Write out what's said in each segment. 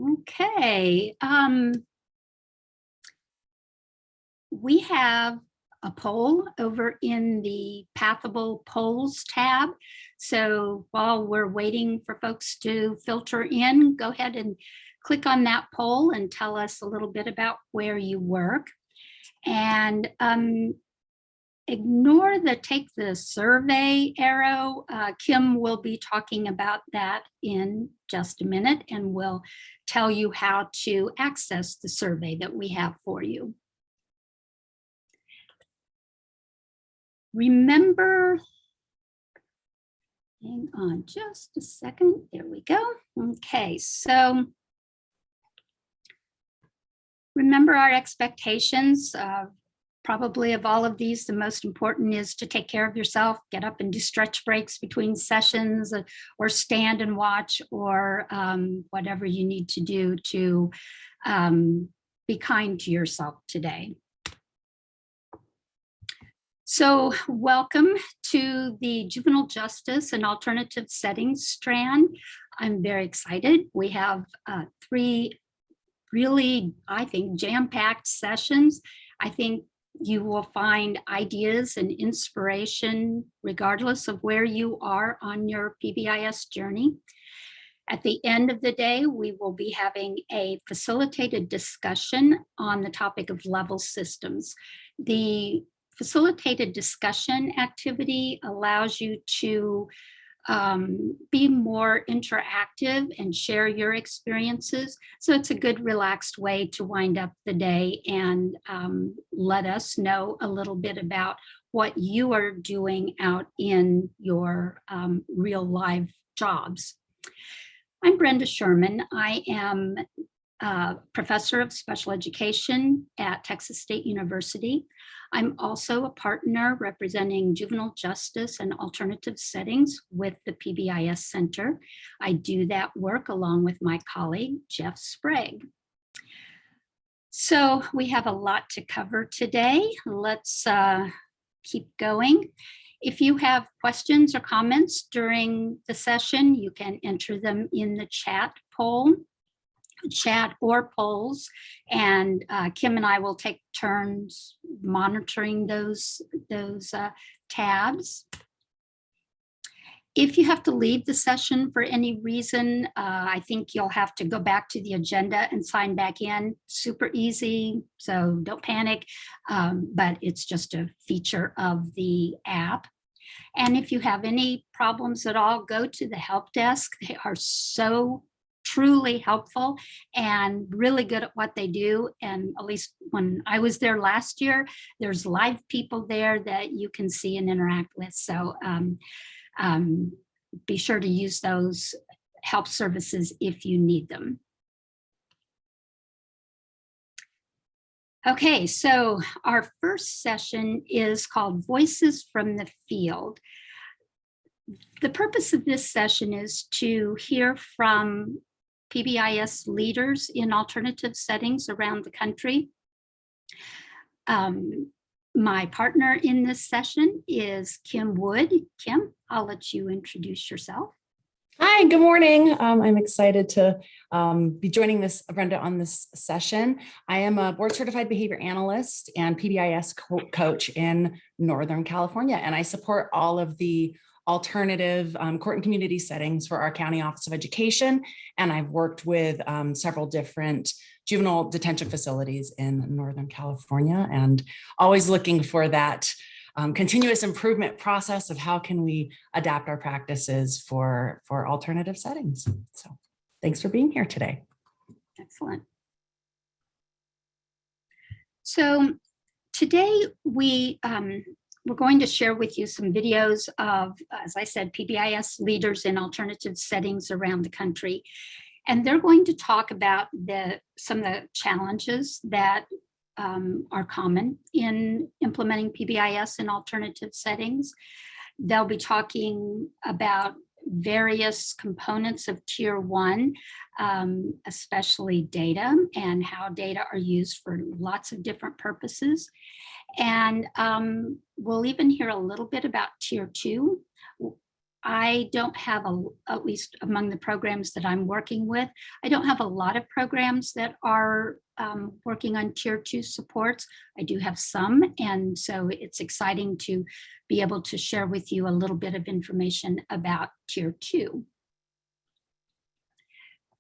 Okay, we have a poll over in the Pathable Polls tab. So while we're waiting for folks to filter in, go ahead and click on that poll and tell us a little bit about where you work. And ignore the take the survey arrow. Kim will be talking about that in just a minute, and we'll tell you how to access the survey that we have for you. Remember, hang on just a second, there we go. Okay, so remember our expectations. Probably of all of these, the most important is to take care of yourself, get up and do stretch breaks between sessions, or stand and watch, or whatever you need to do to be kind to yourself today. So welcome to the Juvenile Justice and Alternative Settings strand. I'm very excited. We have 3 really, I think, jam-packed sessions. I think you will find ideas and inspiration regardless of where you are on your PBIS journey. At the end of the day, we will be having a facilitated discussion on the topic of level systems. The facilitated discussion activity allows you to be more interactive and share your experiences. So it's a good relaxed way to wind up the day and let us know a little bit about what you are doing out in your real life jobs. I'm Brenda Sherman. I am a professor of special education at Texas State University. I'm also a partner representing juvenile justice and alternative settings with the PBIS Center. I do that work along with my colleague, Jeff Sprague. So we have a lot to cover today. Let's keep going. If you have questions or comments during the session, you can enter them in the chat or polls, and Kim and I will take turns monitoring those tabs. If you have to leave the session for any reason, I think you'll have to go back to the agenda and sign back in. Super easy, so don't panic, but it's just a feature of the app. And if you have any problems at all, go to the help desk. They are so truly helpful and really good at what they do. And at least when I was there last year, there's live people there that you can see and interact with. So be sure to use those help services if you need them. Okay, so our first session is called Voices from the Field. The purpose of this session is to hear from PBIS leaders in alternative settings around the country. My partner in this session is Kim Wood. Kim, I'll let you introduce yourself. Hi, good morning. I'm excited to be joining Brenda on this session. I am a board certified behavior analyst and PBIS coach in Northern California, and I support all of the alternative court and community settings for our County Office of Education. And I've worked with several different juvenile detention facilities in Northern California, and always looking for that continuous improvement process of how can we adapt our practices for alternative settings. So thanks for being here today. Excellent. So today we're going to share with you some videos of, as I said, PBIS leaders in alternative settings around the country. And they're going to talk about some of the challenges that are common in implementing PBIS in alternative settings. They'll be talking about various components of Tier 1, especially data and how data are used for lots of different purposes. And we'll even hear a little bit about Tier 2. I don't have, at least among the programs that I'm working with, I don't have a lot of programs that are working on Tier 2 supports. I do have some, and so it's exciting to be able to share with you a little bit of information about Tier 2.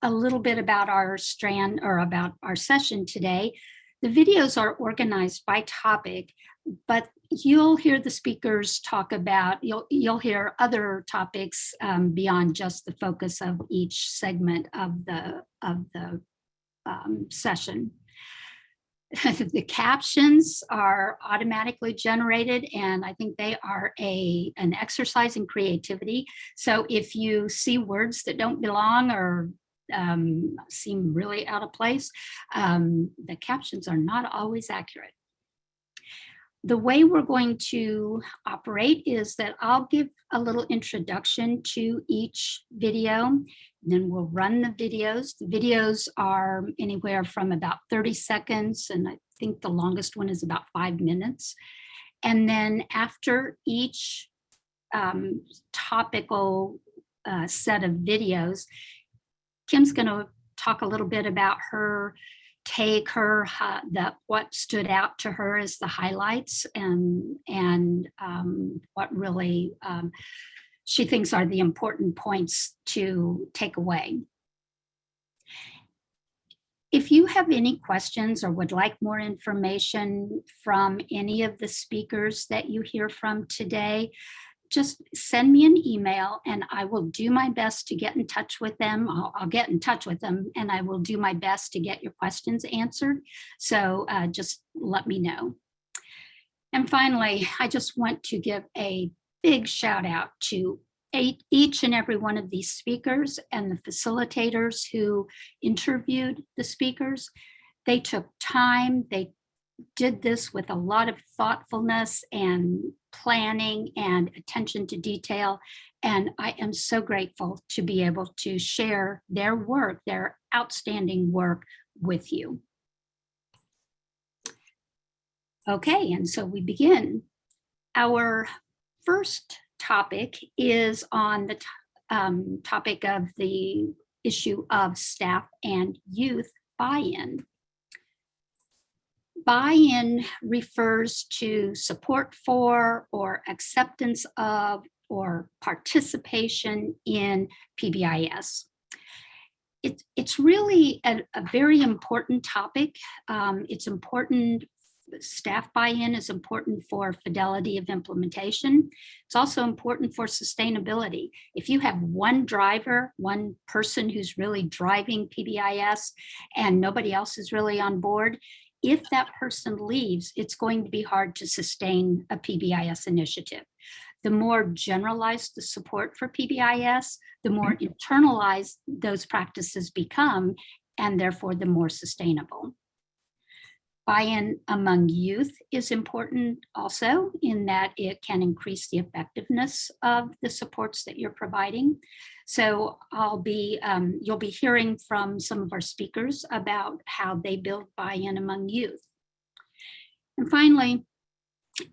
A little bit about our strand, or about our session today. The videos are organized by topic, but you'll hear the speakers talk about, you'll hear other topics beyond just the focus of each segment of the session. The captions are automatically generated, and I think they are an exercise in creativity. So if you see words that don't belong or seem really out of place, the captions are not always accurate. The way we're going to operate is that I'll give a little introduction to each video, and then we'll run the videos. The videos are anywhere from about 30 seconds, and I think the longest one is about 5 minutes. And then after each topical set of videos, Kim's going to talk a little bit about her take, what stood out to her as the highlights, and what really she thinks are the important points to take away. If you have any questions or would like more information from any of the speakers that you hear from today, just send me an email and I will do my best to get in touch with them. I'll get in touch with them and I will do my best to get your questions answered. So just let me know. And finally, I just want to give a big shout out to each and every one of these speakers and the facilitators who interviewed the speakers. They took time, they did this with a lot of thoughtfulness and planning and attention to detail. And I am so grateful to be able to share their work, their outstanding work with you. Okay, and so we begin. Our first topic is on the topic of the issue of staff and youth buy-in. Buy-in refers to support for or acceptance of or participation in PBIS. It's really a very important topic. It's important. Staff buy-in is important for fidelity of implementation. It's also important for sustainability. If you have one driver, one person who's really driving PBIS and nobody else is really on board, if that person leaves, it's going to be hard to sustain a PBIS initiative. The more generalized the support for PBIS, the more internalized those practices become, and therefore the more sustainable. Buy-in among youth is important also in that it can increase the effectiveness of the supports that you're providing. So you'll be hearing from some of our speakers about how they build buy-in among youth. And finally,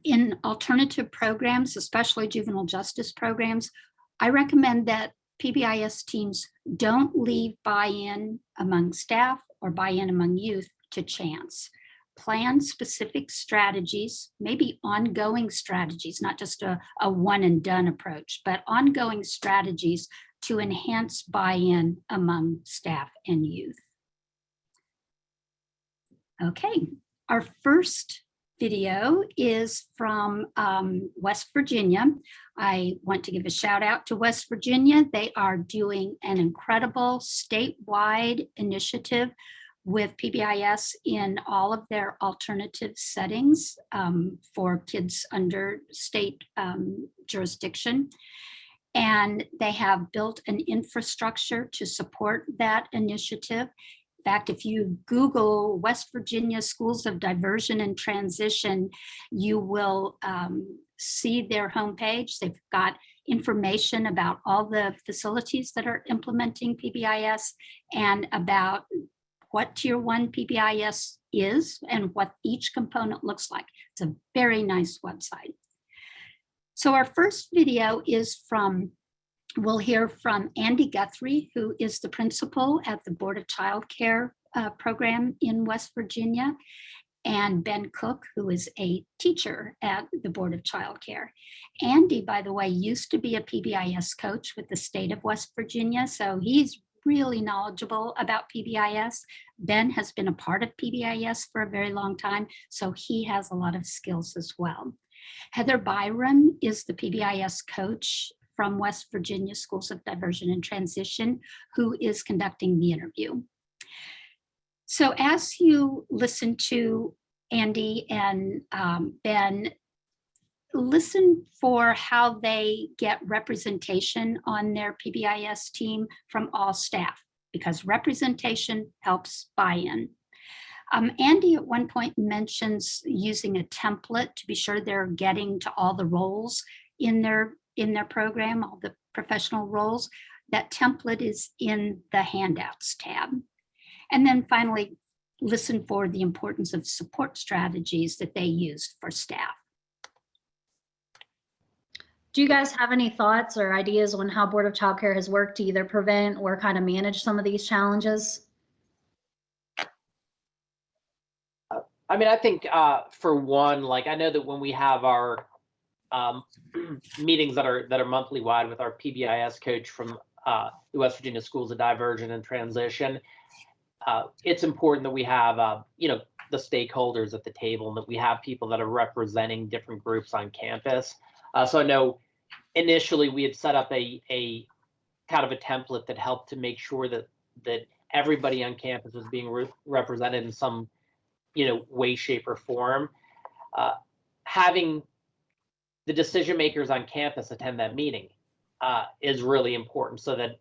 in alternative programs, especially juvenile justice programs, I recommend that PBIS teams don't leave buy-in among staff or buy-in among youth to chance. Plan specific strategies, maybe ongoing strategies, not just a one and done approach, but ongoing strategies to enhance buy-in among staff and youth. Okay, our first video is from West Virginia. I want to give a shout out to West Virginia. They are doing an incredible statewide initiative with PBIS in all of their alternative settings for kids under state jurisdiction. And they have built an infrastructure to support that initiative. In fact, if you Google West Virginia Schools of Diversion and Transition, you will see their homepage. They've got information about all the facilities that are implementing PBIS and about what Tier 1 PBIS is and what each component looks like. It's a very nice website. So our first video is from We'll hear from Andy Guthrie, who is the principal at the Board of Child Care program in West Virginia, and Ben Cook, who is a teacher at the Board of Child Care. Andy, by the way, used to be a PBIS coach with the state of West Virginia, so he's really knowledgeable about PBIS. Ben has been a part of PBIS for a very long time, so he has a lot of skills as well. Heather Byram is the PBIS coach from West Virginia Schools of Diversion and Transition, who is conducting the interview. So as you listen to Andy and Ben, listen for how they get representation on their PBIS team from all staff, because representation helps buy-in. Andy at one point mentions using a template to be sure they're getting to all the roles in their program, all the professional roles. That template is in the handouts tab. And then finally, listen for the importance of support strategies that they use for staff. Do you guys have any thoughts or ideas on how Board of Child Care has worked to either prevent or kind of manage some of these challenges? I mean, I think for one, like I know that when we have our meetings that are monthly wide with our PBIS coach from the West Virginia Schools of Diversion and Transition, it's important that we have the stakeholders at the table and that we have people that are representing different groups on campus. So I know initially we had set up a kind of a template that helped to make sure that everybody on campus was being represented in some way, shape, or form. Having the decision makers on campus attend that meeting is really important, so that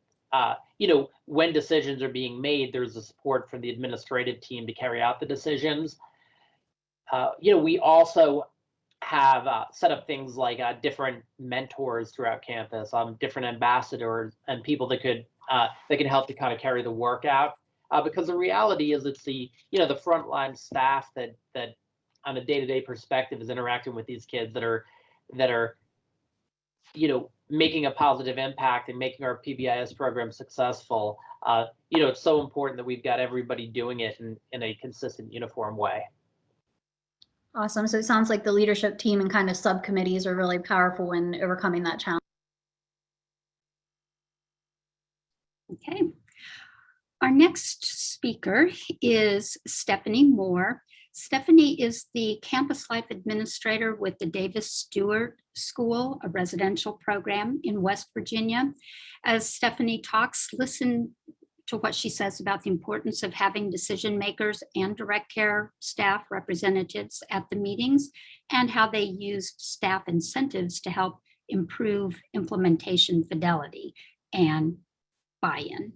when decisions are being made, there's the support from the administrative team to carry out the decisions. We also have set up things like different mentors throughout campus, different ambassadors, and people that can help to kind of carry the work out. Because the reality is, it's the frontline staff that on a day-to-day perspective is interacting with these kids that are making a positive impact and making our PBIS program successful. It's so important that we've got everybody doing it in a consistent, uniform way. Awesome. So it sounds like the leadership team and kind of subcommittees are really powerful in overcoming that challenge. Okay. Our next speaker is Stephanie Moore. Stephanie is the campus life administrator with the Davis Stewart School, a residential program in West Virginia. As Stephanie talks, listen to what she says about the importance of having decision makers and direct care staff representatives at the meetings, and how they used staff incentives to help improve implementation fidelity and buy-in.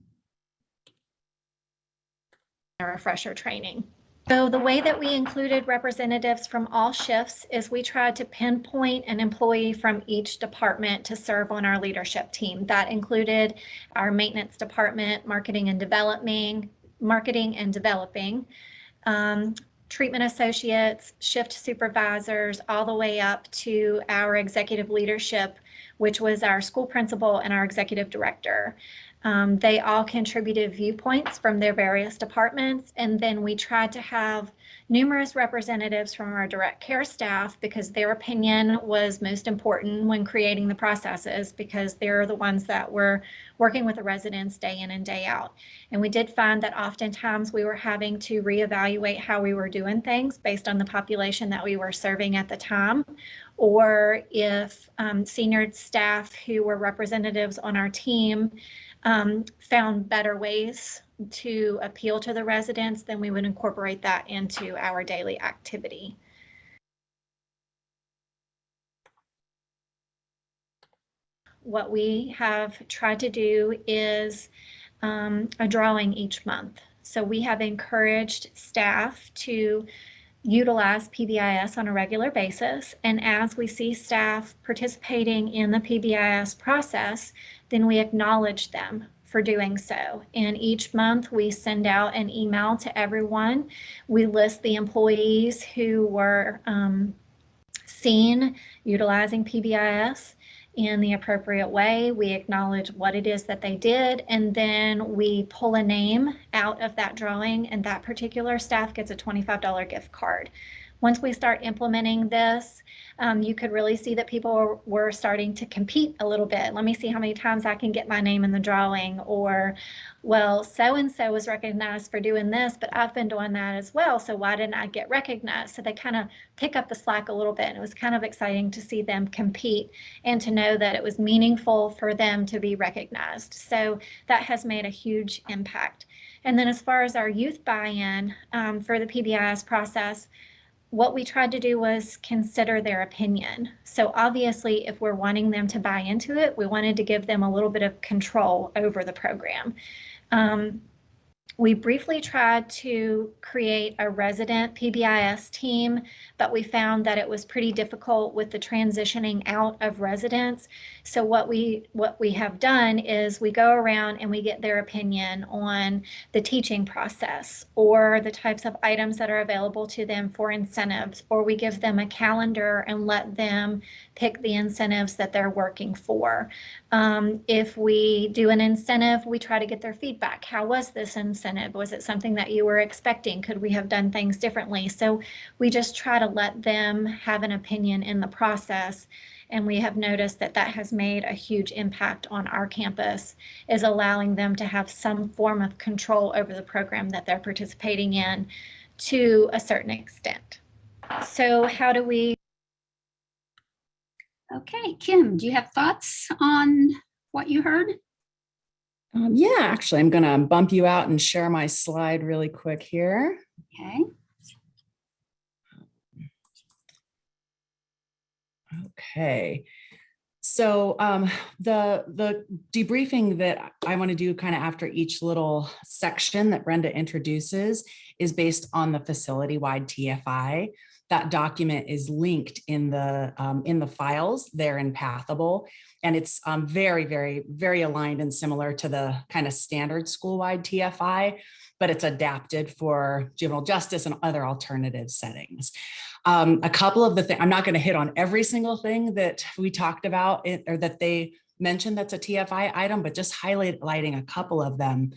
Refresher training. So the way that we included representatives from all shifts is we tried to pinpoint an employee from each department to serve on our leadership team. That included our maintenance department, marketing and developing, treatment associates, shift supervisors, all the way up to our executive leadership, which was our school principal and our executive director. They all contributed viewpoints from their various departments, and then we tried to have numerous representatives from our direct care staff, because their opinion was most important when creating the processes, because they're the ones that were working with the residents day in and day out. And we did find that oftentimes we were having to reevaluate how we were doing things based on the population that we were serving at the time, or if senior staff who were representatives on our team found better ways to appeal to the residents, then we would incorporate that into our daily activity. What we have tried to do is a drawing each month. So we have encouraged staff to utilize PBIS on a regular basis. And as we see staff participating in the PBIS process, then we acknowledge them for doing so. And each month we send out an email to everyone. We list the employees who were seen utilizing PBIS, in the appropriate way. We acknowledge what it is that they did, and then we pull a name out of that drawing, and that particular staff gets a $25 gift card. Once we start implementing this, you could really see that people were starting to compete a little bit. Let me see how many times I can get my name in the drawing, or, well, so-and-so was recognized for doing this, but I've been doing that as well, so why didn't I get recognized? So they kind of pick up the slack a little bit, and it was kind of exciting to see them compete and to know that it was meaningful for them to be recognized. So that has made a huge impact. And then as far as our youth buy-in for the PBIS process, what we tried to do was consider their opinion. So obviously, if we're wanting them to buy into it, we wanted to give them a little bit of control over the program. We briefly tried to create a resident PBIS team, but we found that it was pretty difficult with the transitioning out of residents. So what we have done is we go around and we get their opinion on the teaching process, or the types of items that are available to them for incentives, or we give them a calendar and let them pick the incentives that they're working for. If we do an incentive, we try to get their feedback. How was this incentive? Was it something that you were expecting? Could we have done things differently? So we just try to let them have an opinion in the process. And we have noticed that that has made a huge impact on our campus, is allowing them to have some form of control over the program that they're participating in to a certain extent. So how do we? Okay, Kim, do you have thoughts on what you heard? Yeah, actually, I'm going to bump you out and share my slide really quick here. Okay. Okay. So the debriefing that I want to do kind of after each little section that Brenda introduces is based on the facility-wide TFI. That document is linked in the files there in Pathable, and it's very, very, very aligned and similar to the kind of standard school-wide TFI, but it's adapted for juvenile justice and other alternative settings. A couple of the things, I'm not going to hit on every single thing that we talked about or that they mentioned that's a TFI item, but just highlighting a couple of them.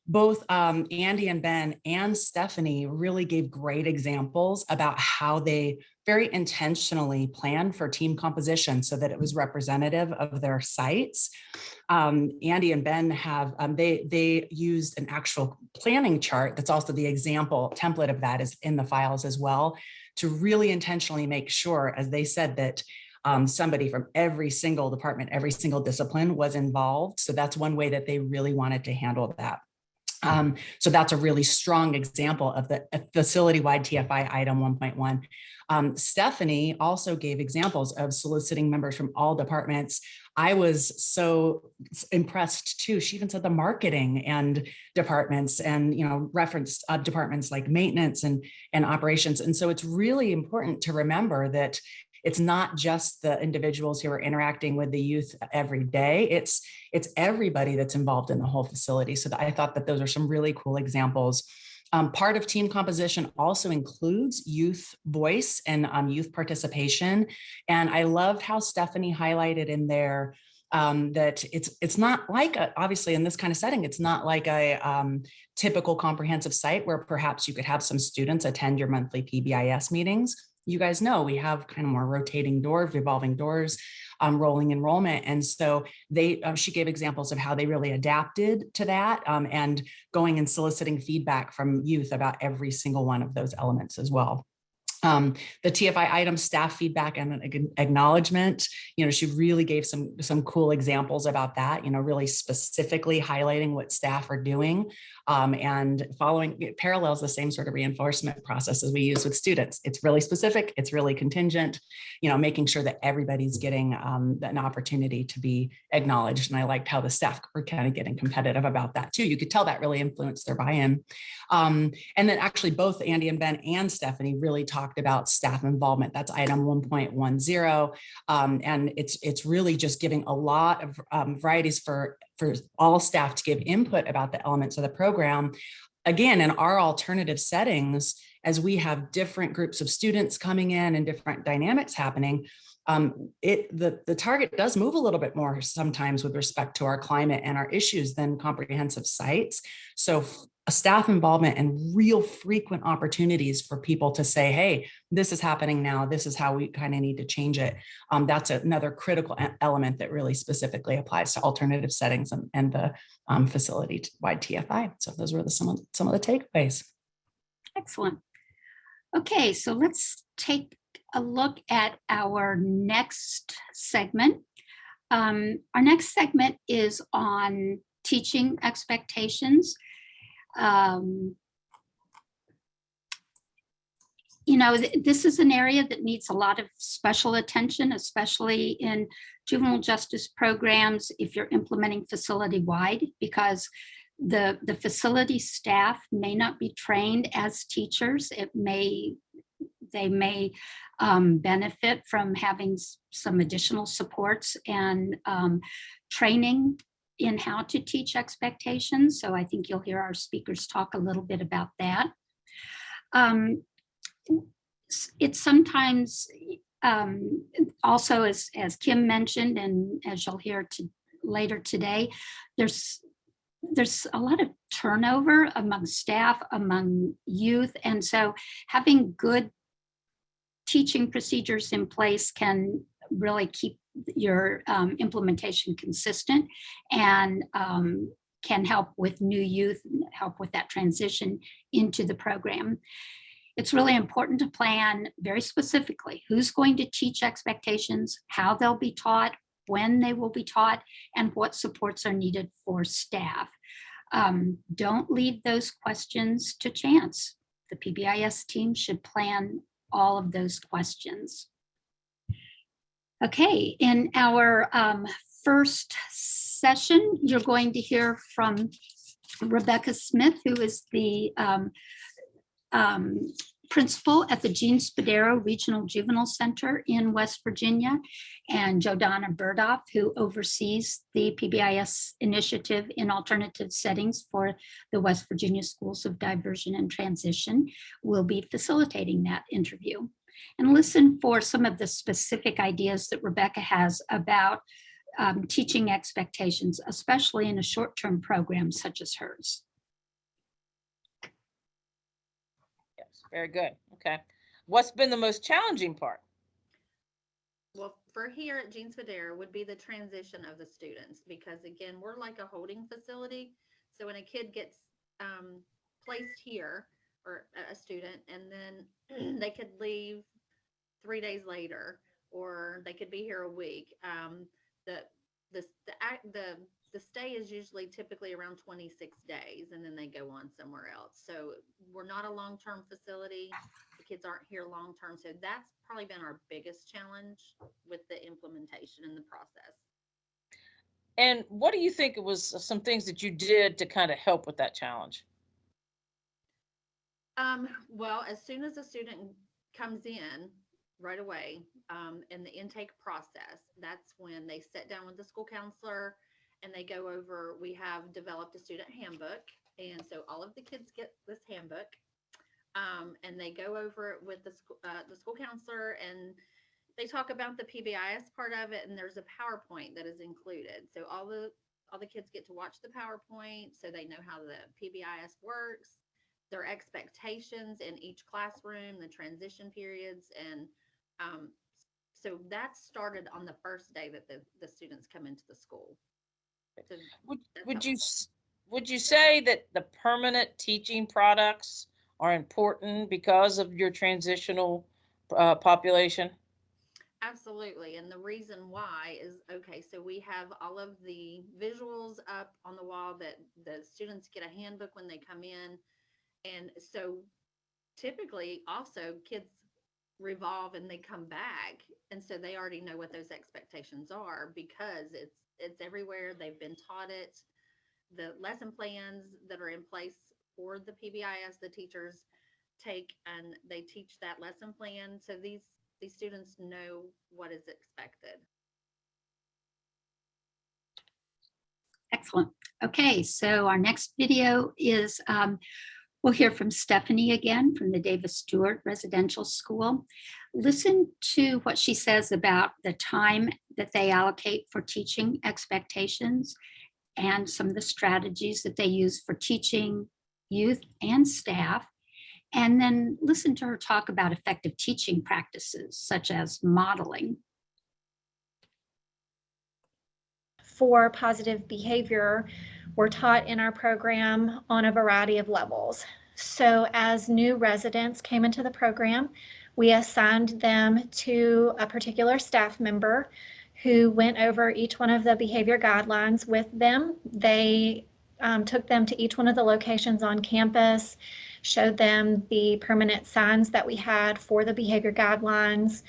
Both Andy and Ben and Stephanie really gave great examples about how they very intentionally planned for team composition so that it was representative of their sites. Andy and Ben have, they used an actual planning chart that's also the example template of that is in the files as well, to really intentionally make sure, as they said, that somebody from every single department, every single discipline was involved. So that's one way that they really wanted to handle that. So that's a really strong example of the facility-wide TFI item 1.1. Stephanie also gave examples of soliciting members from all departments. I was so impressed too. She even said the marketing and departments, and referenced departments like maintenance and operations. And so it's really important to remember that it's not just the individuals who are interacting with the youth every day. It's everybody that's involved in the whole facility. So I thought that those are some really cool examples. Part of team composition also includes youth voice and youth participation. And I loved how Stephanie highlighted in there that it's not like, obviously in this kind of setting, it's not like a typical comprehensive site where perhaps you could have some students attend your monthly PBIS meetings. You guys know we have kind of more rotating doors, revolving doors, rolling enrollment. And so she gave examples of how they really adapted to that and going and soliciting feedback from youth about every single one of those elements as well. The TFI item staff feedback and acknowledgement, she really gave some cool examples about that, really specifically highlighting what staff are doing and following. It parallels the same sort of reinforcement process as we use with students. It's really specific, it's really contingent, making sure that everybody's getting an opportunity to be acknowledged. And I liked how the staff were kind of getting competitive about that too. You could tell that really influenced their buy-in. And then actually both Andy and Ben and Stephanie really talked about staff involvement. That's item 1.10. And it's really just giving a lot of varieties for all staff to give input about the elements of the program. Again, in our alternative settings, as we have different groups of students coming in and different dynamics happening, the target does move a little bit more sometimes with respect to our climate and our issues than comprehensive sites. So staff involvement and real frequent opportunities for people to say, hey, this is happening now. This is how we kind of need to change it. That's another critical element that really specifically applies to alternative settings and the facility-wide TFI. So those were some of the takeaways. Excellent. Okay, so let's take a look at our next segment. Our next segment is on teaching expectations. You know, this is an area that needs a lot of special attention, especially in juvenile justice programs if you're implementing facility-wide, because the facility staff may not be trained as teachers. They may benefit from having some additional supports and training in how to teach expectations. So I think you'll hear our speakers talk a little bit about that. It's sometimes also, as Kim mentioned, and as you'll hear later today, there's a lot of turnover among staff, among youth. And so having good teaching procedures in place can really keep your implementation consistent and can help with new youth, help with that transition into the program. It's really important to plan very specifically who's going to teach expectations, how they'll be taught, when they will be taught, and what supports are needed for staff. Don't leave those questions to chance. The PBIS team should plan all of those questions. Okay, in our first session, you're going to hear from Rebecca Smith, who is the principal at the Gene Spadero Regional Juvenile Center in West Virginia, and Jordana Burdoff, who oversees the PBIS initiative in alternative settings for the West Virginia Schools of Diversion and Transition, will be facilitating that interview. And listen for some of the specific ideas that Rebecca has about teaching expectations, especially in a short-term program such as hers. Very good. Okay. What's been the most challenging part? Well, for here at Gene Spadero would be the transition of the students, because again, we're like a holding facility. So when a kid gets placed here, or a student, and then they could leave 3 days later, or they could be here a week. The stay is usually typically around 26 days, and then they go on somewhere else. So we're not a long-term facility. The kids aren't here long-term. So that's probably been our biggest challenge with the implementation and the process. And what do you think it was some things that you did to kind of help with that challenge? Well, as soon as a student comes in right away, in the intake process, that's when they sit down with the school counselor and they go over, we have developed a student handbook. And so all of the kids get this handbook, and they go over it with the school counselor, and they talk about the PBIS part of it. And there's a PowerPoint that is included. So all the kids get to watch the PowerPoint so they know how the PBIS works, their expectations in each classroom, the transition periods. And so that started on the first day that the students come into the school. So would you say that the permanent teaching products are important because of your transitional population? Absolutely. And the reason why is, okay, so we have all of the visuals up on the wall that the students get a handbook when they come in. And so typically also kids revolve and they come back. And so they already know what those expectations are because it's everywhere. They've been taught it. The lesson plans that are in place for the PBIS, the teachers take and they teach that lesson plan. So these students know what is expected. Excellent. Okay, so our next video is We'll hear from Stephanie again from the Davis Stewart Residential School. Listen to what she says about the time that they allocate for teaching expectations and some of the strategies that they use for teaching youth and staff. And then listen to her talk about effective teaching practices, such as modeling. For positive behavior, we're taught in our program on a variety of levels. So as new residents came into the program, we assigned them to a particular staff member who went over each one of the behavior guidelines with them. They took them to each one of the locations on campus, showed them the permanent signs that we had for the behavior guidelines,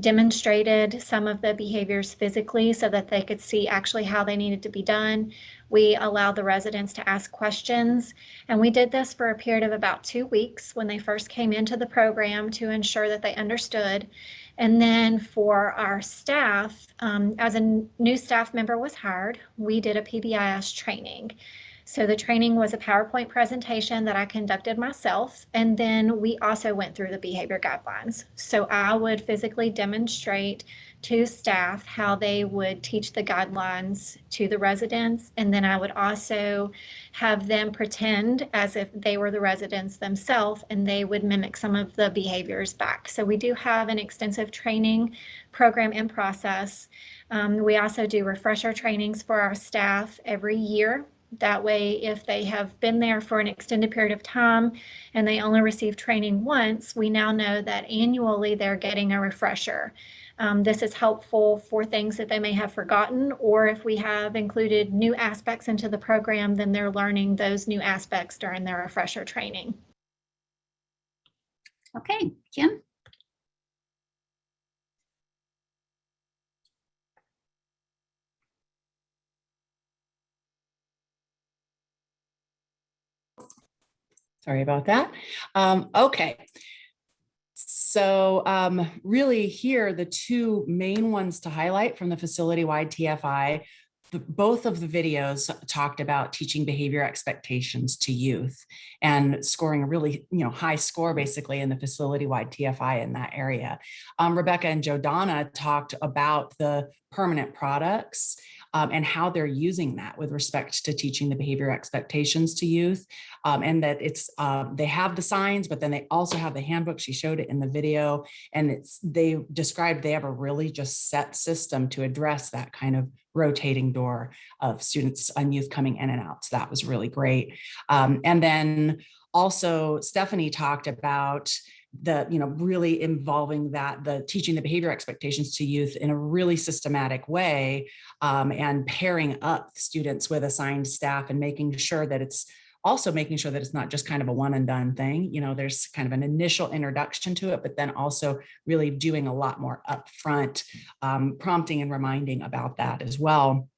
demonstrated some of the behaviors physically so that they could see actually how they needed to be done. We allowed the residents to ask questions, and we did this for a period of about 2 weeks when they first came into the program to ensure that they understood. And then for our staff, as a new staff member was hired, we did a PBIS training. So the training was a PowerPoint presentation that I conducted myself, and then we also went through the behavior guidelines. So I would physically demonstrate to staff how they would teach the guidelines to the residents, and then I would also have them pretend as if they were the residents themselves, and they would mimic some of the behaviors back. So we do have an extensive training program in process. We also do refresher trainings for our staff every year. That way, if they have been there for an extended period of time and they only receive training once, we now know that annually they're getting a refresher. This is helpful for things that they may have forgotten, or if we have included new aspects into the program, then they're learning those new aspects during their refresher training. Okay, Kim? Sorry about that. Okay. So really here, the two main ones to highlight from the facility-wide TFI, both of the videos talked about teaching behavior expectations to youth and scoring a really high score basically in the facility-wide TFI in that area. Rebecca and Jodana talked about the permanent products and how they're using that with respect to teaching the behavior expectations to youth, and that it's they have the signs, but then they also have the handbook. She showed it in the video, and they described they have a really just set system to address that kind of rotating door of students and youth coming in and out. So that was really great. And then also Stephanie talked about the really involving the teaching the behavior expectations to youth in a really systematic way, and pairing up students with assigned staff and making sure that it's not just kind of a one and done thing. There's kind of an initial introduction to it, but then also really doing a lot more upfront prompting and reminding about that as well.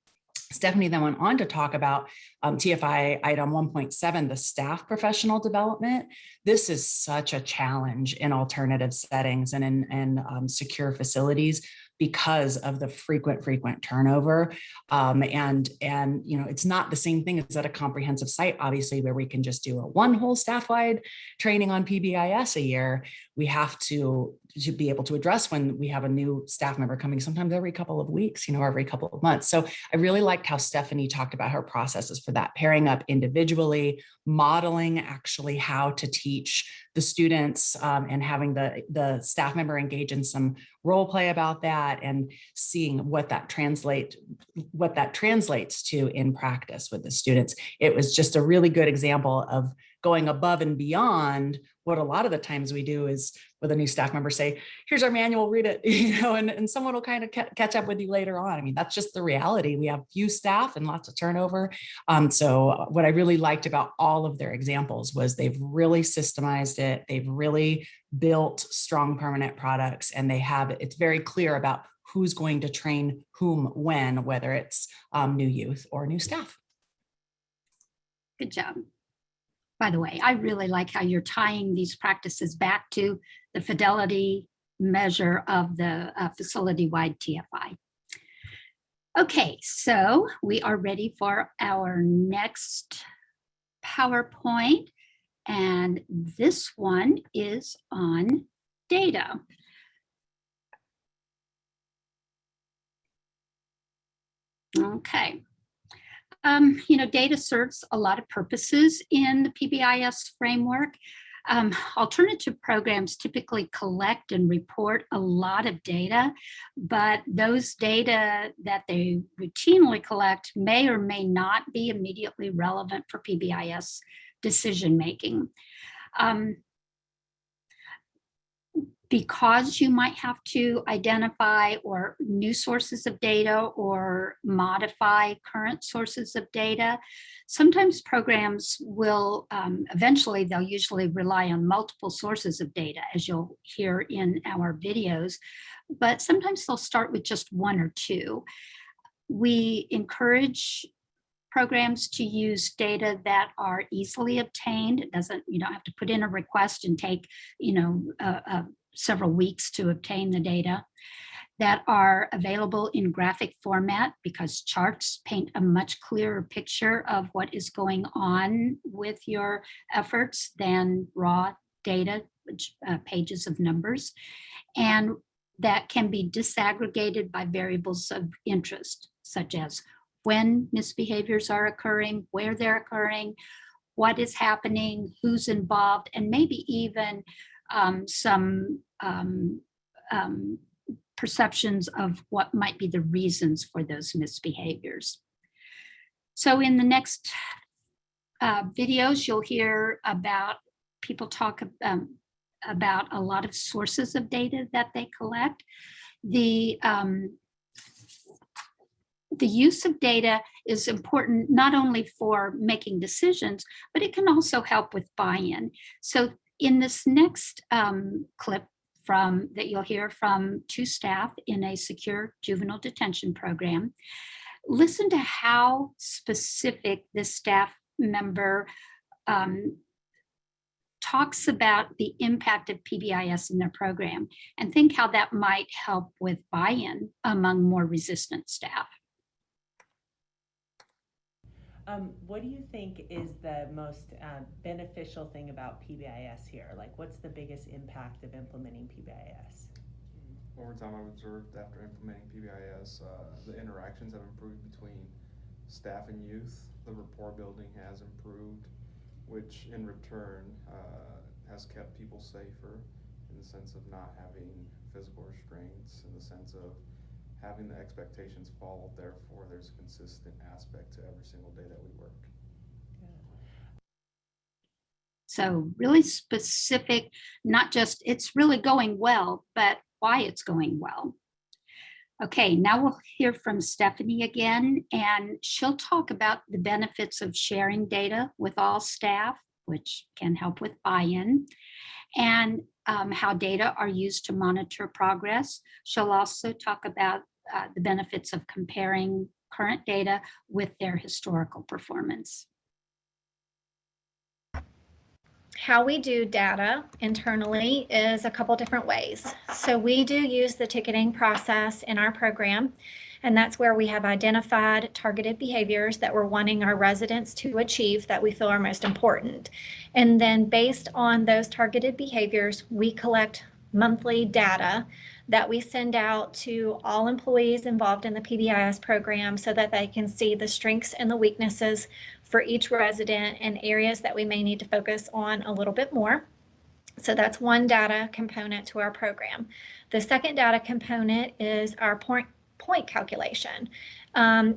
Stephanie then went on to talk about TFI item 1.7, the staff professional development. This is such a challenge in alternative settings and in secure facilities because of the frequent turnover. And it's not the same thing as at a comprehensive site, obviously, where we can just do one whole staff-wide training on PBIS a year. We have to be able to address when we have a new staff member coming, sometimes every couple of weeks, every couple of months. So I really liked how Stephanie talked about her processes for that, pairing up individually, modeling actually how to teach the students, and having the staff member engage in some role play about that and seeing what that translates to in practice with the students. It was just a really good example of going above and beyond what a lot of the times we do is with a new staff member say, here's our manual, read it, and someone will kind of catch up with you later on. I mean, that's just the reality. We have few staff and lots of turnover. So what I really liked about all of their examples was they've really systemized it. They've really built strong permanent products, and it's very clear about who's going to train whom when, whether it's new youth or new staff. Good job. By the way, I really like how you're tying these practices back to the fidelity measure of the facility-wide TFI. Okay, so we are ready for our next PowerPoint. And this one is on data. Okay. Data serves a lot of purposes in the PBIS framework. Alternative programs typically collect and report a lot of data, but those data that they routinely collect may or may not be immediately relevant for PBIS decision making. Because you might have to identify or new sources of data or modify current sources of data, sometimes programs will, eventually they'll usually rely on multiple sources of data, as you'll hear in our videos, but sometimes they'll start with just one or two. We encourage programs to use data that are easily obtained. It doesn't, you don't have to put in a request and take, several weeks to obtain the data, that are available in graphic format, because charts paint a much clearer picture of what is going on with your efforts than raw data, pages of numbers, and that can be disaggregated by variables of interest, such as when misbehaviors are occurring, where they're occurring, what is happening, who's involved, and maybe even some perceptions of what might be the reasons for those misbehaviors. So in the next videos, you'll hear about people talk about a lot of sources of data that they collect. The use of data is important not only for making decisions, but it can also help with buy-in. So in this next clip that you'll hear from two staff in a secure juvenile detention program, listen to how specific this staff member talks about the impact of PBIS in their program, and think how that might help with buy-in among more resistant staff. What do you think is the most beneficial thing about PBIS here? Like, what's the biggest impact of implementing PBIS? Over time, I've observed after implementing PBIS, the interactions have improved between staff and youth. The rapport building has improved, which in return has kept people safer in the sense of not having physical restraints, in the sense of having the expectations followed. Therefore, there's a consistent aspect to every single day that we work. So really specific, not just it's really going well, but why it's going well. Okay, now we'll hear from Stephanie again, and she'll talk about the benefits of sharing data with all staff, which can help with buy-in, and how data are used to monitor progress. She'll also talk about the benefits of comparing current data with their historical performance. How we do data internally is a couple different ways. So we do use the ticketing process in our program, and that's where we have identified targeted behaviors that we're wanting our residents to achieve that we feel are most important. And then based on those targeted behaviors, we collect monthly data that we send out to all employees involved in the PBIS program so that they can see the strengths and the weaknesses for each resident and areas that we may need to focus on a little bit more. So that's one data component to our program. The second data component is our point calculation.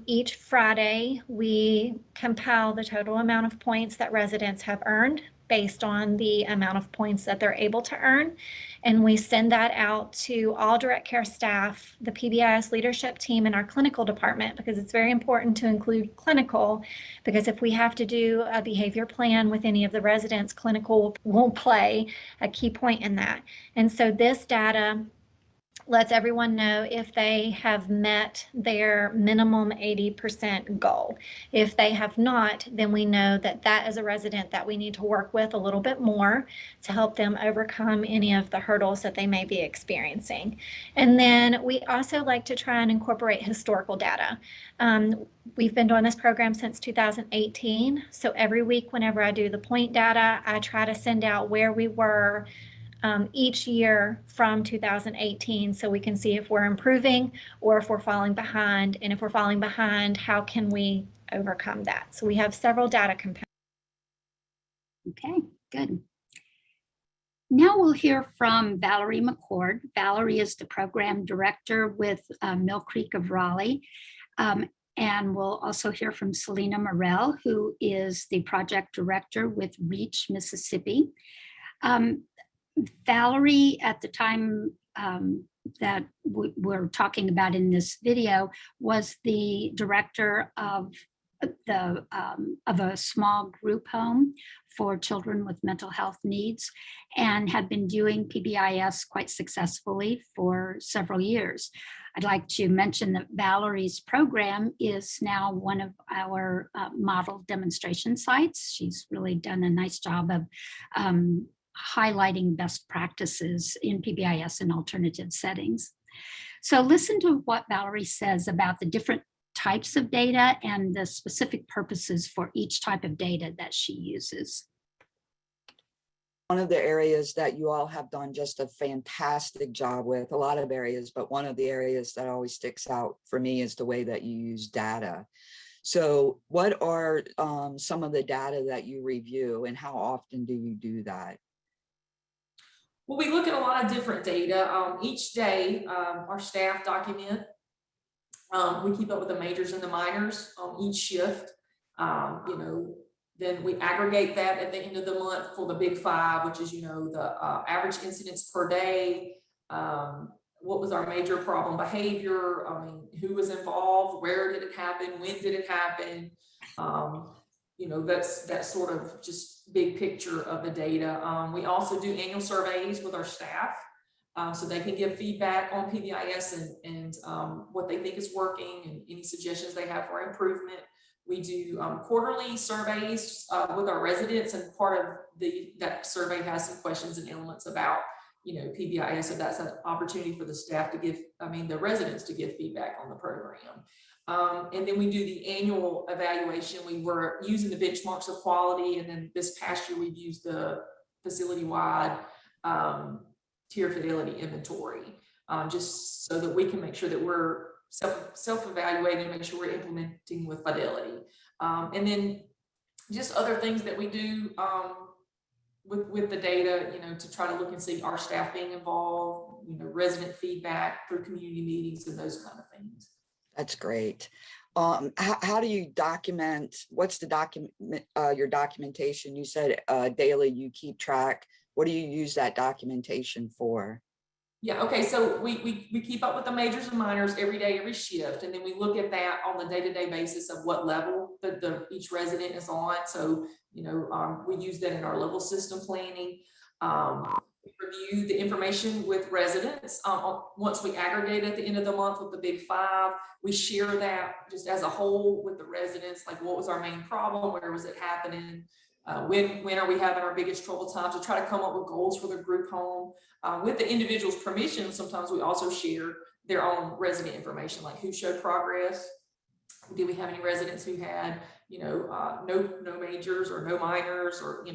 Each Friday, we compile the total amount of points that residents have earned based on the amount of points that they're able to earn. And we send that out to all direct care staff, the PBIS leadership team, and our clinical department, because it's very important to include clinical, because if we have to do a behavior plan with any of the residents, clinical will play a key point in that. And so this data lets everyone know if they have met their minimum 80% goal. If they have not, then we know that that is a resident that we need to work with a little bit more to help them overcome any of the hurdles that they may be experiencing. And then we also like to try and incorporate historical data. We've been doing this program since 2018. So every week, whenever I do the point data, I try to send out where we were each year from 2018, so we can see if we're improving or if we're falling behind. And if we're falling behind, how can we overcome that? So we have several data components. Okay, good. Now we'll hear from Valerie McCord. Valerie is the program director with Mill Creek of Raleigh. And we'll also hear from Selena Morell, who is the project director with Reach Mississippi. Valerie, at the time that we're talking about in this video, was the director of a small group home for children with mental health needs, and had been doing PBIS quite successfully for several years. I'd like to mention that Valerie's program is now one of our model demonstration sites. She's really done a nice job of highlighting best practices in PBIS and alternative settings. So listen to what Valerie says about the different types of data and the specific purposes for each type of data that she uses. One of the areas that you all have done just a fantastic job with, a lot of areas, but one of the areas that always sticks out for me is the way that you use data. So what are some of the data that you review, and how often do you do that? Well, we look at a lot of different data. Each day, our staff document. We keep up with the majors and the minors on each shift. Then we aggregate that at the end of the month for the big five, which is, the average incidents per day. What was our major problem behavior? Who was involved? Where did it happen? When did it happen? That's sort of just big picture of the data. We also do annual surveys with our staff, so they can give feedback on PBIS and what they think is working and any suggestions they have for improvement. We do quarterly surveys with our residents, and part of that survey has some questions and elements about PBIS. So that's an opportunity for the staff to give, the residents to give feedback on the program. And then we do the annual evaluation. We were using the benchmarks of quality, and then this past year we've used the facility-wide tier fidelity inventory, just so that we can make sure that we're self-evaluating and make sure we're implementing with fidelity. And then just other things that we do with the data, to try to look and see our staff being involved, resident feedback through community meetings and those kind of things. That's great. How do you document? What's your documentation? You said daily you keep track. What do you use that documentation for? Yeah, okay, so we keep up with the majors and minors every day, every shift, and then we look at that on the day-to-day basis of what level each resident is on. So, we use that in our level system planning. We review the information with residents. Once we aggregate at the end of the month with the big five, we share that just as a whole with the residents, like what was our main problem, where was it happening, when are we having our biggest trouble times, to try to come up with goals for the group home. With the individual's permission, sometimes we also share their own resident information, like who showed progress. Did we have any residents who had, no majors or no minors, or,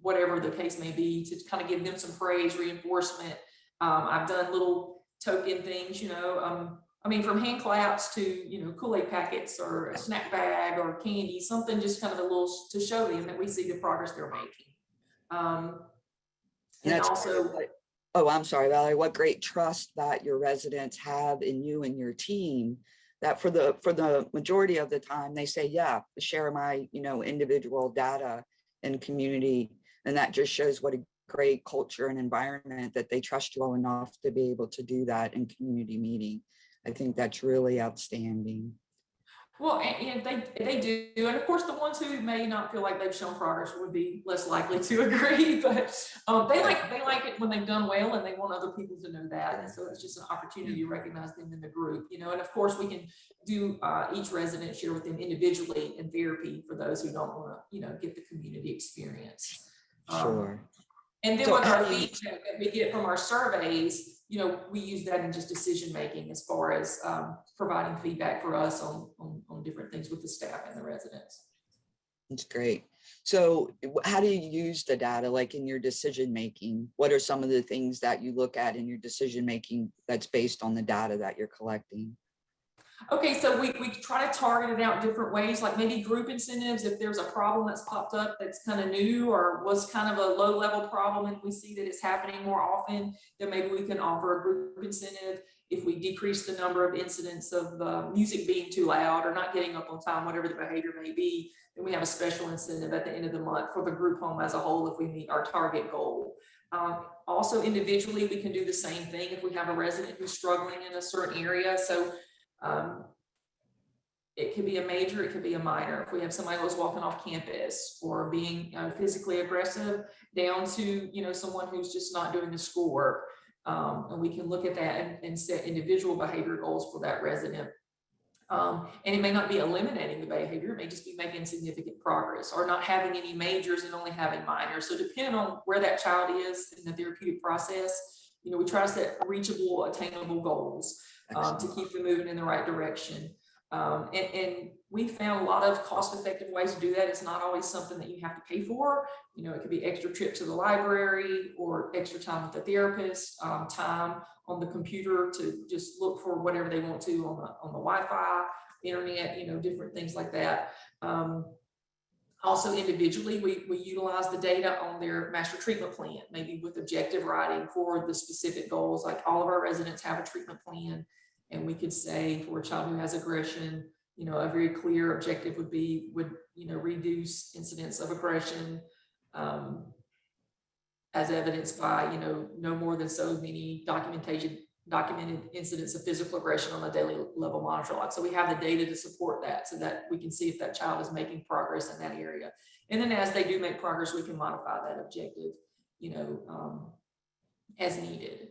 whatever the case may be, to kind of give them some praise, reinforcement. I've done little token things, from hand claps to, Kool-Aid packets or a snack bag or candy, something just kind of a little to show them that we see the progress they're making. And also, oh, I'm sorry, Valerie, what great trust that your residents have in you and your team, that for the majority of the time they say, yeah, share my, individual data and community. And that just shows what a great culture and environment that they trust you all enough to be able to do that in community meeting. I think that's really outstanding. Well, and they do, and of course, the ones who may not feel like they've shown progress would be less likely to agree. But they like it when they've done well, and they want other people to know that. And so it's just an opportunity to recognize them in the group, you know. And of course, we can do each resident share with them individually in therapy for those who don't want to, you know, get the community experience. Sure. And then So with how our do you- feedback that we get from our surveys, you know, we use that in just decision making as far as providing feedback for us on different things with the staff and the residents. That's great. So how do you use the data, like in your decision making? What are some of the things that you look at in your decision making that's based on the data that you're collecting? Okay, so we try to target it out in different ways, like maybe group incentives. If there's a problem that's popped up that's kind of new or was kind of a low level problem and we see that it's happening more often, then maybe we can offer a group incentive. If we decrease the number of incidents of music being too loud or not getting up on time, whatever the behavior may be, then we have a special incentive at the end of the month for the group home as a whole if we meet our target goal. Also individually, we can do the same thing if we have a resident who's struggling in a certain area. So it could be a major, it could be a minor. If we have somebody who's walking off campus or being physically aggressive, down to, you know, someone who's just not doing the schoolwork, and we can look at that and set individual behavior goals for that resident. And it may not be eliminating the behavior, it may just be making significant progress or not having any majors and only having minors. So depending on where that child is in the therapeutic process, you know, we try to set reachable, attainable goals to keep them moving in the right direction. And we found a lot of cost-effective ways to do that. It's not always something that you have to pay for. You know, it could be extra trip to the library or extra time with the therapist, time on the computer to just look for whatever they want to on the Wi-Fi, internet, you know, different things like that. Also individually, we utilize the data on their master treatment plan, maybe with objective writing for the specific goals. Like all of our residents have a treatment plan, and we could say for a child who has aggression, you know, a very clear objective would you know, reduce incidents of aggression as evidenced by, you know, no more than so many documented incidents of physical aggression on a daily level monitor log. So we have the data to support that so that we can see if that child is making progress in that area. And then as they do make progress, we can modify that objective, you know, as needed.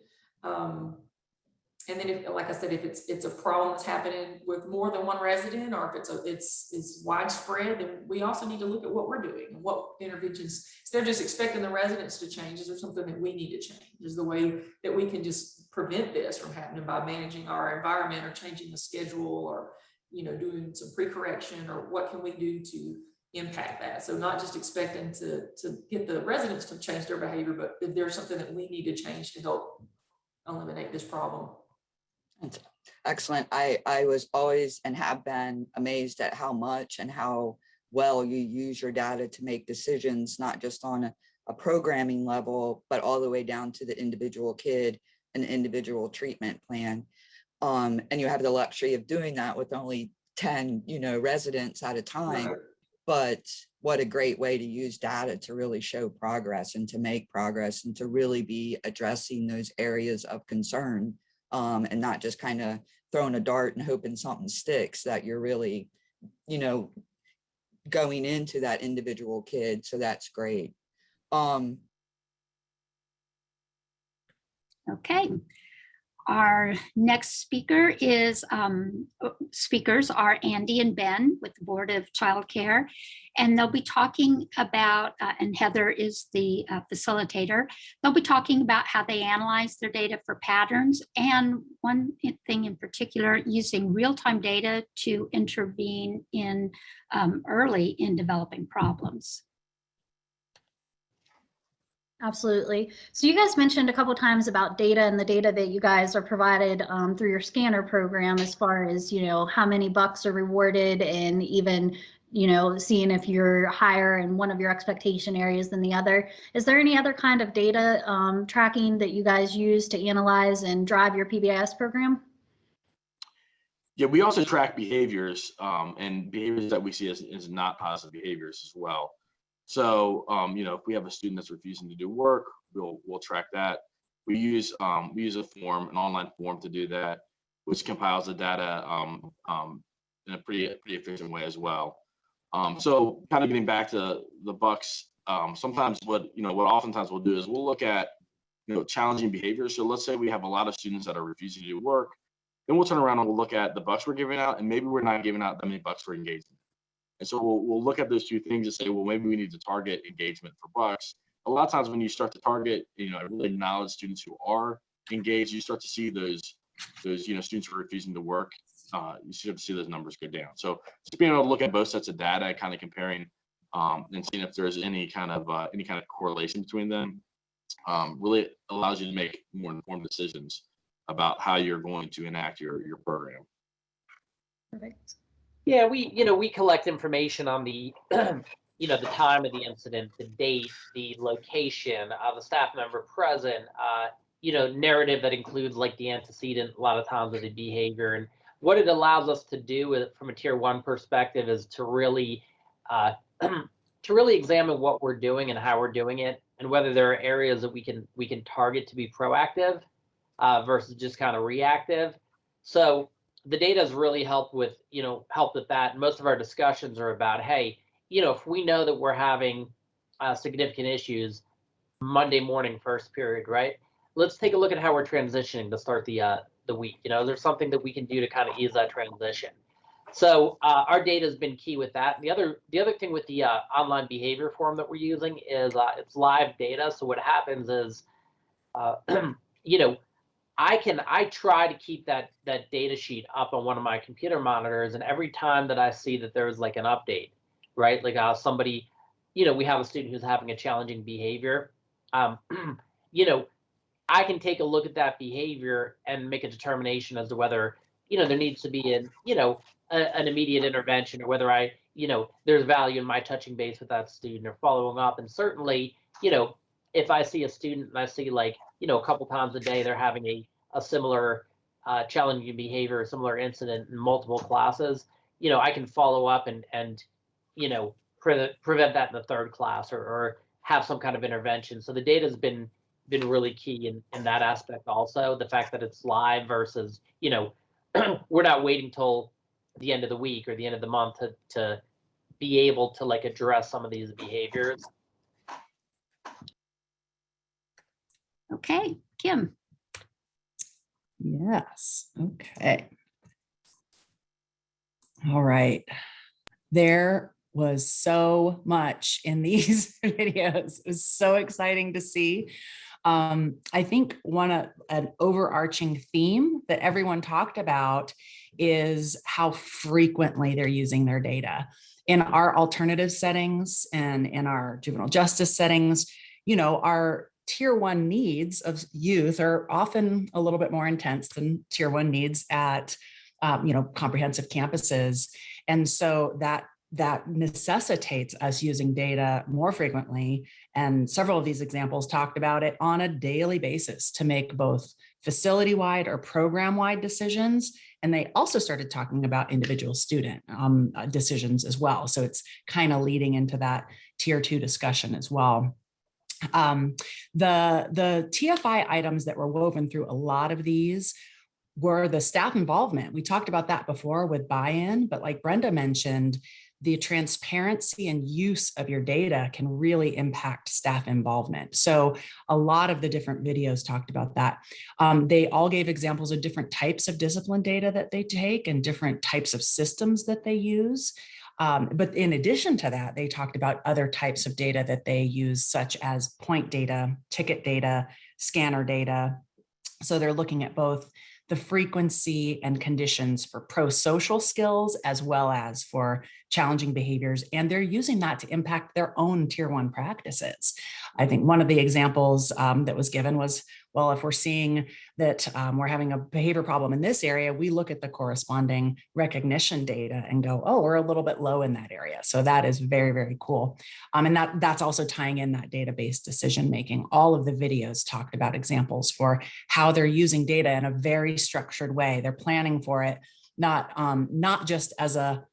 And then if, like I said, if it's a problem that's happening with more than one resident, or if it's widespread, then we also need to look at what we're doing and what interventions. Instead of just expecting the residents to change, is there something that we need to change? Is the way that we can just prevent this from happening by managing our environment or changing the schedule or, you know, doing some pre-correction, or what can we do to impact that? So not just expecting to get the residents to change their behavior, but if there's something that we need to change to help eliminate this problem. That's excellent. I was always and have been amazed at how much and how well you use your data to make decisions, not just on a programming level, but all the way down to the individual kid and individual treatment plan. And you have the luxury of doing that with only 10, you know, residents at a time. Right. But what a great way to use data to really show progress and to make progress and to really be addressing those areas of concern. And not just kind of throwing a dart and hoping something sticks, that you're really, you know, going into that individual kid. So that's great. Okay. Our next speakers are Andy and Ben with the Board of Child Care, and they'll be talking about, and Heather is the facilitator, they'll be talking about how they analyze their data for patterns, and one thing in particular, using real-time data to intervene in early in developing problems. Absolutely. So you guys mentioned a couple of times about data and the data that you guys are provided through your scanner program, as far as, you know, how many bucks are rewarded, and even, you know, seeing if you're higher in one of your expectation areas than the other. Is there any other kind of data tracking that you guys use to analyze and drive your PBIS program? Yeah, we also track behaviors and behaviors that we see as not positive behaviors as well. So, you know, if we have a student that's refusing to do work, we'll track that. We use a form, an online form, to do that, which compiles the data in a pretty efficient way as well. So kind of getting back to the bucks, sometimes what oftentimes we'll do is we'll look at, challenging behaviors. So let's say we have a lot of students that are refusing to do work, then we'll turn around and we'll look at the bucks we're giving out, and maybe we're not giving out that many bucks for engagement. And so we'll look at those two things and say, well, maybe we need to target engagement for bucks. A lot of times when you start to target, really acknowledge students who are engaged, you start to see those students who are refusing to work. You start to see those numbers go down. So just being able to look at both sets of data, kind of comparing and seeing if there's any kind of correlation between them, really allows you to make more informed decisions about how you're going to enact your program. Perfect. Yeah, we collect information on the the time of the incident, the date, the location, the staff member present, narrative that includes like the antecedent a lot of times of the behavior. And what it allows us to do from a tier 1 perspective is to really examine what we're doing and how we're doing it, and whether there are areas that we can target to be proactive versus just kind of reactive. So the data has really helped with that. And most of our discussions are about, hey, if we know that we're having significant issues Monday morning, first period, right? Let's take a look at how we're transitioning to start the week. There's something that we can do to kind of ease that transition. So our data has been key with that. The other thing with the online behavior form that we're using is it's live data. So what happens is, I try to keep that data sheet up on one of my computer monitors, and every time that I see that there's like an update, right? Like somebody, we have a student who's having a challenging behavior. I can take a look at that behavior and make a determination as to whether, there needs to be an immediate intervention, or whether there's value in my touching base with that student or following up. And certainly, if I see a student and I see like, a couple times a day they're having a similar challenging behavior, a similar incident in multiple classes, I can follow up and prevent that in the third class, or have some kind of intervention. So the data has been really key in that aspect also. The fact that it's live versus, we're not waiting till the end of the week or the end of the month to be able to like address some of these behaviors. Okay, Kim. Yes. Okay. All right. There was so much in these videos. It was so exciting to see. I think an overarching theme that everyone talked about is how frequently they're using their data. In our alternative settings and in our juvenile justice settings, our tier 1 needs of youth are often a little bit more intense than tier 1 needs at comprehensive campuses. And so that necessitates us using data more frequently. And several of these examples talked about it on a daily basis to make both facility-wide or program-wide decisions. And they also started talking about individual student decisions as well. So it's kind of leading into that tier 2 discussion as well. The TFI items that were woven through a lot of these were the staff involvement. We talked about that before with Buyin, but like Brenda mentioned, the transparency and use of your data can really impact staff involvement. So a lot of the different videos talked about that. They all gave examples of different types of discipline data that they take and different types of systems that they use. But in addition to that, they talked about other types of data that they use, such as point data, ticket data, scanner data. So they're looking at both the frequency and conditions for pro-social skills as well as for challenging behaviors. And they're using that to impact their own tier 1 practices. I think one of the examples that was given was, well, if we're seeing that we're having a behavior problem in this area, we look at the corresponding recognition data and go, oh, we're a little bit low in that area. So that is very, very cool. And that's also tying in that database decision making. All of the videos talked about examples for how they're using data in a very structured way. They're planning for it, not just as a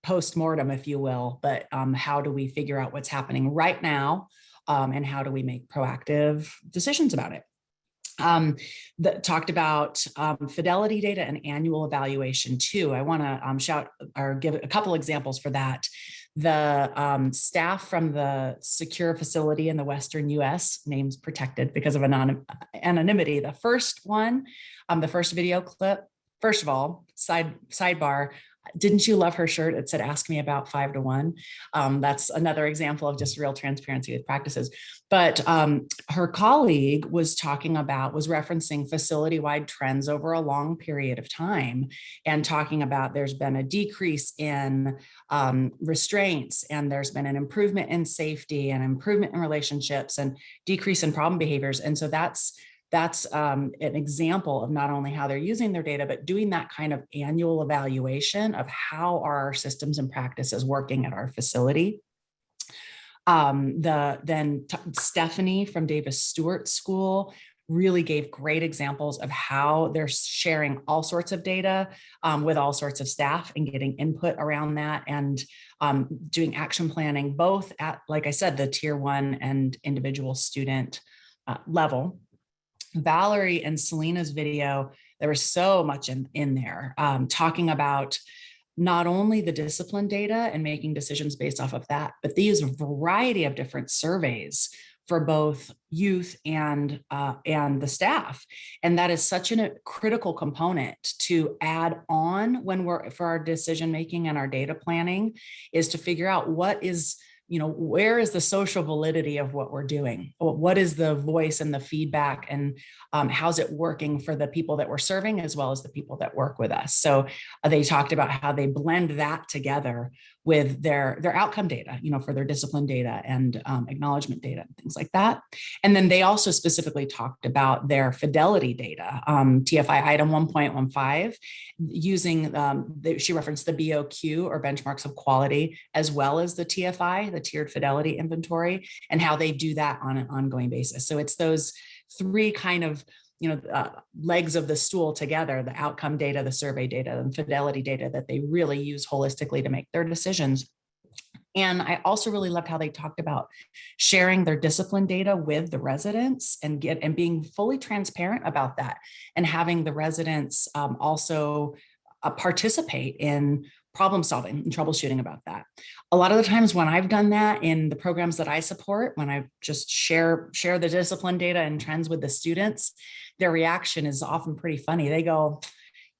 post-mortem, if you will, but how do we figure out what's happening right now, and how do we make proactive decisions about it? that talked about fidelity data and annual evaluation too. I want to shout or give a couple examples for that. The staff from the secure facility in the Western US, names protected because of anonymity. The first one, the first video clip, first of all, sidebar, didn't you love her shirt? It said, ask me about 5 to 1. That's another example of just real transparency with practices. But her colleague was referencing facility-wide trends over a long period of time and talking about there's been a decrease in restraints, and there's been an improvement in safety and improvement in relationships and decrease in problem behaviors. And so that's an example of not only how they're using their data, but doing that kind of annual evaluation of how are our systems and practices working at our facility. Stephanie from Davis Stewart School really gave great examples of how they're sharing all sorts of data with all sorts of staff and getting input around that, and doing action planning, both at, like I said, the tier 1 and individual student level. Valerie and Selena's video, there was so much in there talking about not only the discipline data and making decisions based off of that, but they use a variety of different surveys for both youth and the staff. And that is such a critical component to add on for our decision making and our data planning, is to figure out what is, where is the social validity of what we're doing? What is the voice and the feedback, and how's it working for the people that we're serving as well as the people that work with us? So they talked about how they blend that together with their outcome data, for their discipline data and acknowledgement data and things like that. And then they also specifically talked about their fidelity data, TFI item 1.15, using, she referenced the BOQ, or benchmarks of quality, as well as the TFI, the tiered fidelity inventory, and how they do that on an ongoing basis. So it's those three kind of legs of the stool together, the outcome data, the survey data, and fidelity data, that they really use holistically to make their decisions. And I also really loved how they talked about sharing their discipline data with the residents and being fully transparent about that, and having the residents also participate in problem solving and troubleshooting about that. A lot of the times when I've done that in the programs that I support, when I just share the discipline data and trends with the students, their reaction is often pretty funny. They go,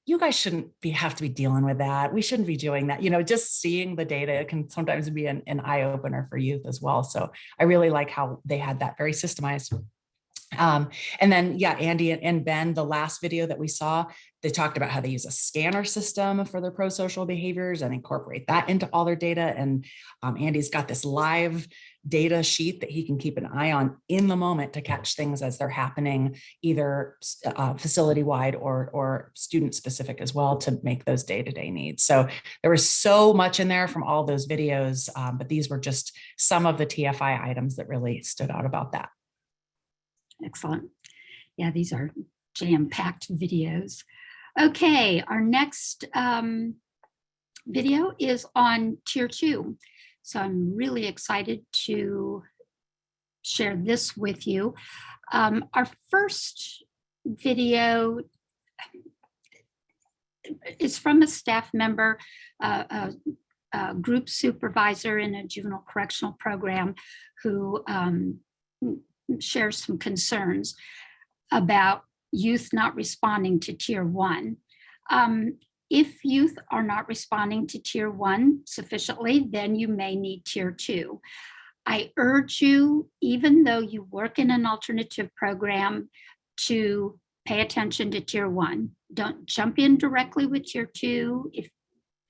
you guys shouldn't have to be dealing with that. We shouldn't be doing that. Just seeing the data can sometimes be an eye opener for youth as well. So I really like how they had that very systemized. And then, Andy and Ben, the last video that we saw, they talked about how they use a scanner system for their pro-social behaviors and incorporate that into all their data. And Andy's got this live data sheet that he can keep an eye on in the moment to catch things as they're happening, either facility-wide or student-specific as well, to make those day-to-day needs. So there was so much in there from all those videos, but these were just some of the TFI items that really stood out about that. Excellent. Yeah, these are jam-packed videos. Okay, our next video is on Tier 2. So I'm really excited to share this with you. Our first video is from a staff member, a group supervisor in a juvenile correctional program, who shares some concerns about youth not responding to Tier 1. If youth are not responding to Tier 1 sufficiently, then you may need Tier 2. I urge you, even though you work in an alternative program, to pay attention to Tier 1. Don't jump in directly with Tier 2, if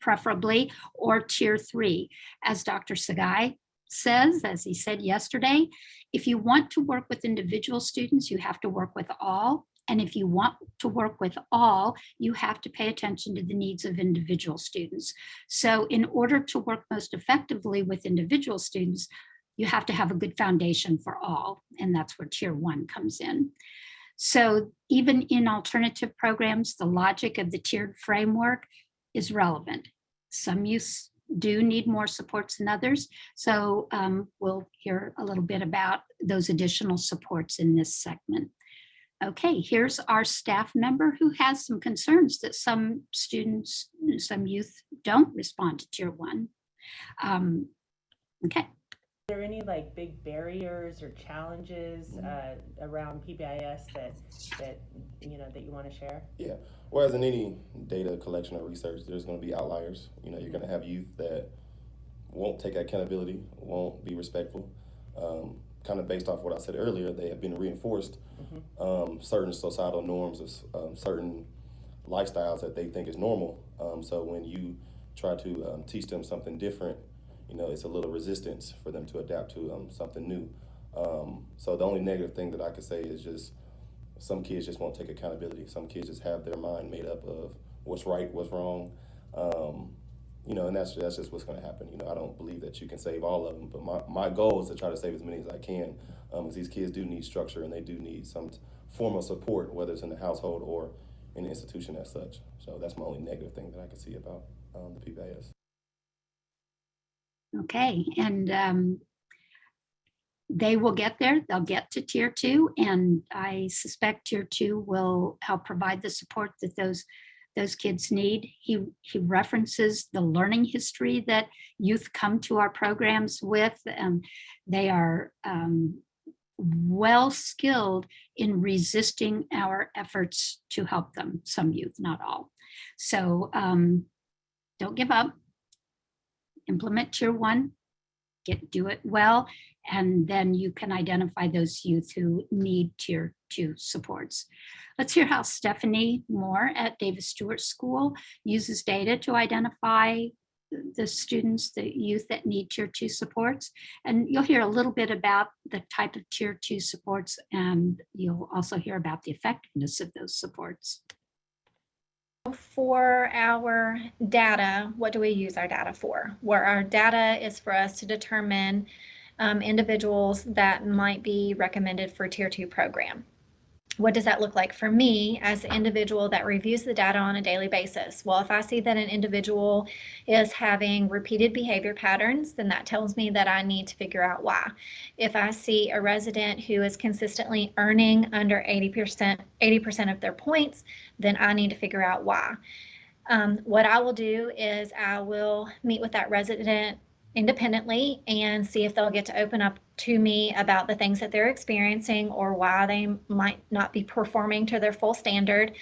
preferably, or Tier 3. As Dr. Sagai says, as he said yesterday, if you want to work with individual students, you have to work with all. And if you want to work with all, you have to pay attention to the needs of individual students. So in order to work most effectively with individual students, you have to have a good foundation for all. And that's where Tier 1 comes in. So even in alternative programs, the logic of the tiered framework is relevant. Some youth do need more supports than others. So we'll hear a little bit about those additional supports in this segment. Okay, here's our staff member who has some concerns that some students, some youth don't respond to tier 1. Okay. Are there any like big barriers or challenges around PBIS that you know that you want to share? Yeah. Whereas in any data collection or research, there's going to be outliers. You know, you're going to have youth that won't take accountability, won't be respectful. Kind of based off what I said earlier, they have been reinforced certain societal norms of certain lifestyles that they think is normal. So when you try to teach them something different, you know, it's a little resistance for them to adapt to something new. So the only negative thing that I could say is just some kids just won't take accountability. Some kids just have their mind made up of what's right, what's wrong. You know, and that's just what's going to happen. You know, I don't believe that you can save all of them, but my goal is to try to save as many as I can, because these kids do need structure and they do need some form of support, whether it's in the household or in the institution as such. So that's my only negative thing that I can see about the PBIS. Okay, and they will get there. They'll get to tier 2, and I suspect tier 2 will help provide the support that those kids need. He references the learning history that youth come to our programs with. They are well skilled in resisting our efforts to help them, some youth, not all. So don't give up. Implement tier 1, do it well, and then you can identify those youth who need tier 2 supports. Let's hear how Stephanie Moore at Davis Stewart School uses data to identify the students, the youth that need tier 2 supports. And you'll hear a little bit about the type of tier 2 supports, and you'll also hear about the effectiveness of those supports. For our data, what do we use our data for? Where our data is for us to determine individuals that might be recommended for tier 2 program. What does that look like for me as an individual that reviews the data on a daily basis? Well, if I see that an individual is having repeated behavior patterns, then that tells me that I need to figure out why. If I see a resident who is consistently earning under 80% of their points, then I need to figure out why. What I will do is I will meet with that resident independently and see if they'll get to open up to me about the things that they're experiencing or why they might not be performing to their full standard.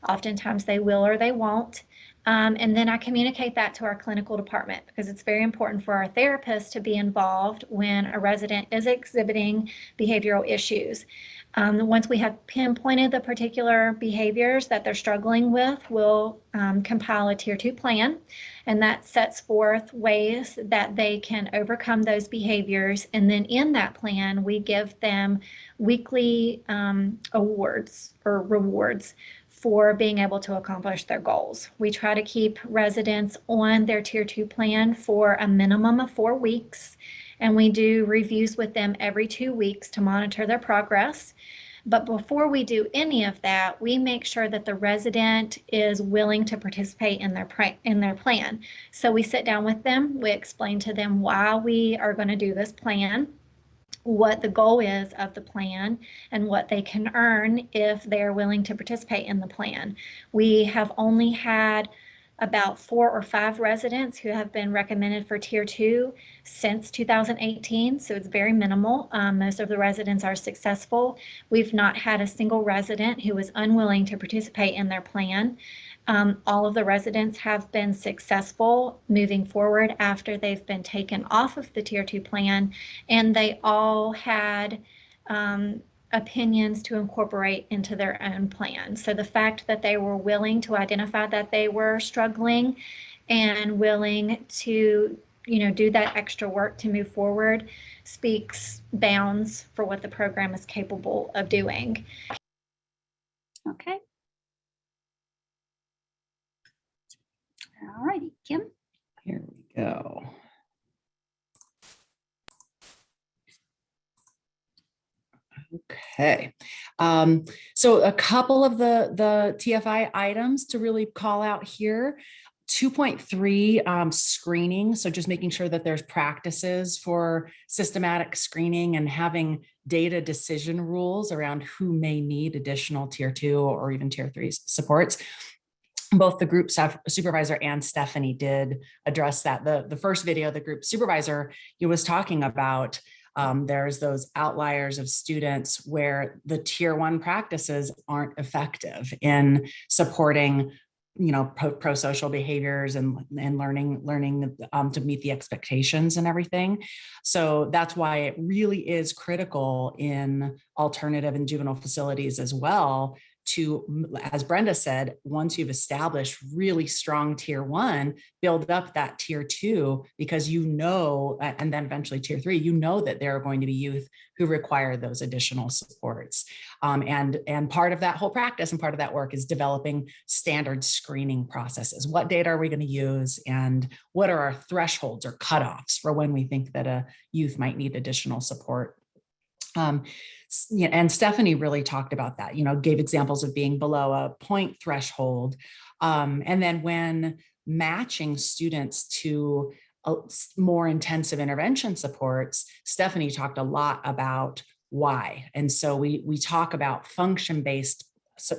Oftentimes they will or they won't. And then I communicate that to our clinical department, because it's very important for our therapists to be involved when a resident is exhibiting behavioral issues. Once we have pinpointed the particular behaviors that they're struggling with, we'll compile a tier 2 plan, and that sets forth ways that they can overcome those behaviors. And then in that plan, we give them weekly awards or rewards for being able to accomplish their goals. We try to keep residents on their tier 2 plan for a minimum of 4 weeks, and we do reviews with them every 2 weeks to monitor their progress. But before we do any of that, we make sure that the resident is willing to participate in their plan. So we sit down with them, we explain to them why we are going to do this plan, what the goal is of the plan, and what they can earn if they're willing to participate in the plan. We have only had about 4 or 5 residents who have been recommended for tier 2 since 2018, so it's very minimal. Most of the residents are successful. We've not had a single resident who was unwilling to participate in their plan. All of the residents have been successful moving forward after they've been taken off of the tier 2 plan, and they all had opinions to incorporate into their own plan. So the fact that they were willing to identify that they were struggling and willing to, do that extra work to move forward speaks bounds for what the program is capable of doing. Okay. All righty, Kim. Here we go. Okay, so a couple of the TFI items to really call out here. 2.3 screening, so just making sure that there's practices for systematic screening and having data decision rules around who may need additional tier 2 or even tier 3 supports. Both the group supervisor and Stephanie did address that. The first video, the group supervisor, he was talking about there's those outliers of students where the tier 1 practices aren't effective in supporting, you know, pro-social behaviors and learning to meet the expectations and everything. So that's why it really is critical in alternative and juvenile facilities as well to, as Brenda said, once you've established really strong tier 1, build up that tier 2, because you know, and then eventually tier 3, you know that there are going to be youth who require those additional supports. And part of that whole practice and part of that work is developing standard screening processes. What data are we going to use, and what are our thresholds or cutoffs for when we think that a youth might need additional support? And Stephanie really talked about that, you know, gave examples of being below a point threshold. And then when matching students to more intensive intervention supports, Stephanie talked a lot about why. And so we talk about function-based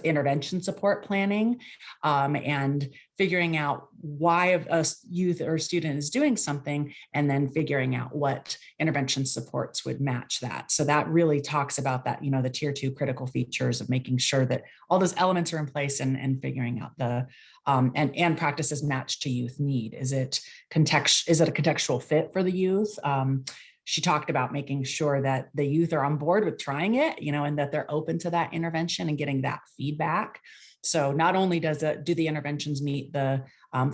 intervention support planning, and figuring out why a youth or student is doing something, and then figuring out what intervention supports would match that. So that really talks about that, you know, the tier 2 critical features of making sure that all those elements are in place, and figuring out the and practices matched to youth need. Is it a contextual fit for the youth? She talked about making sure that the youth are on board with trying it, you know, and that they're open to that intervention and getting that feedback. So not only do the interventions meet the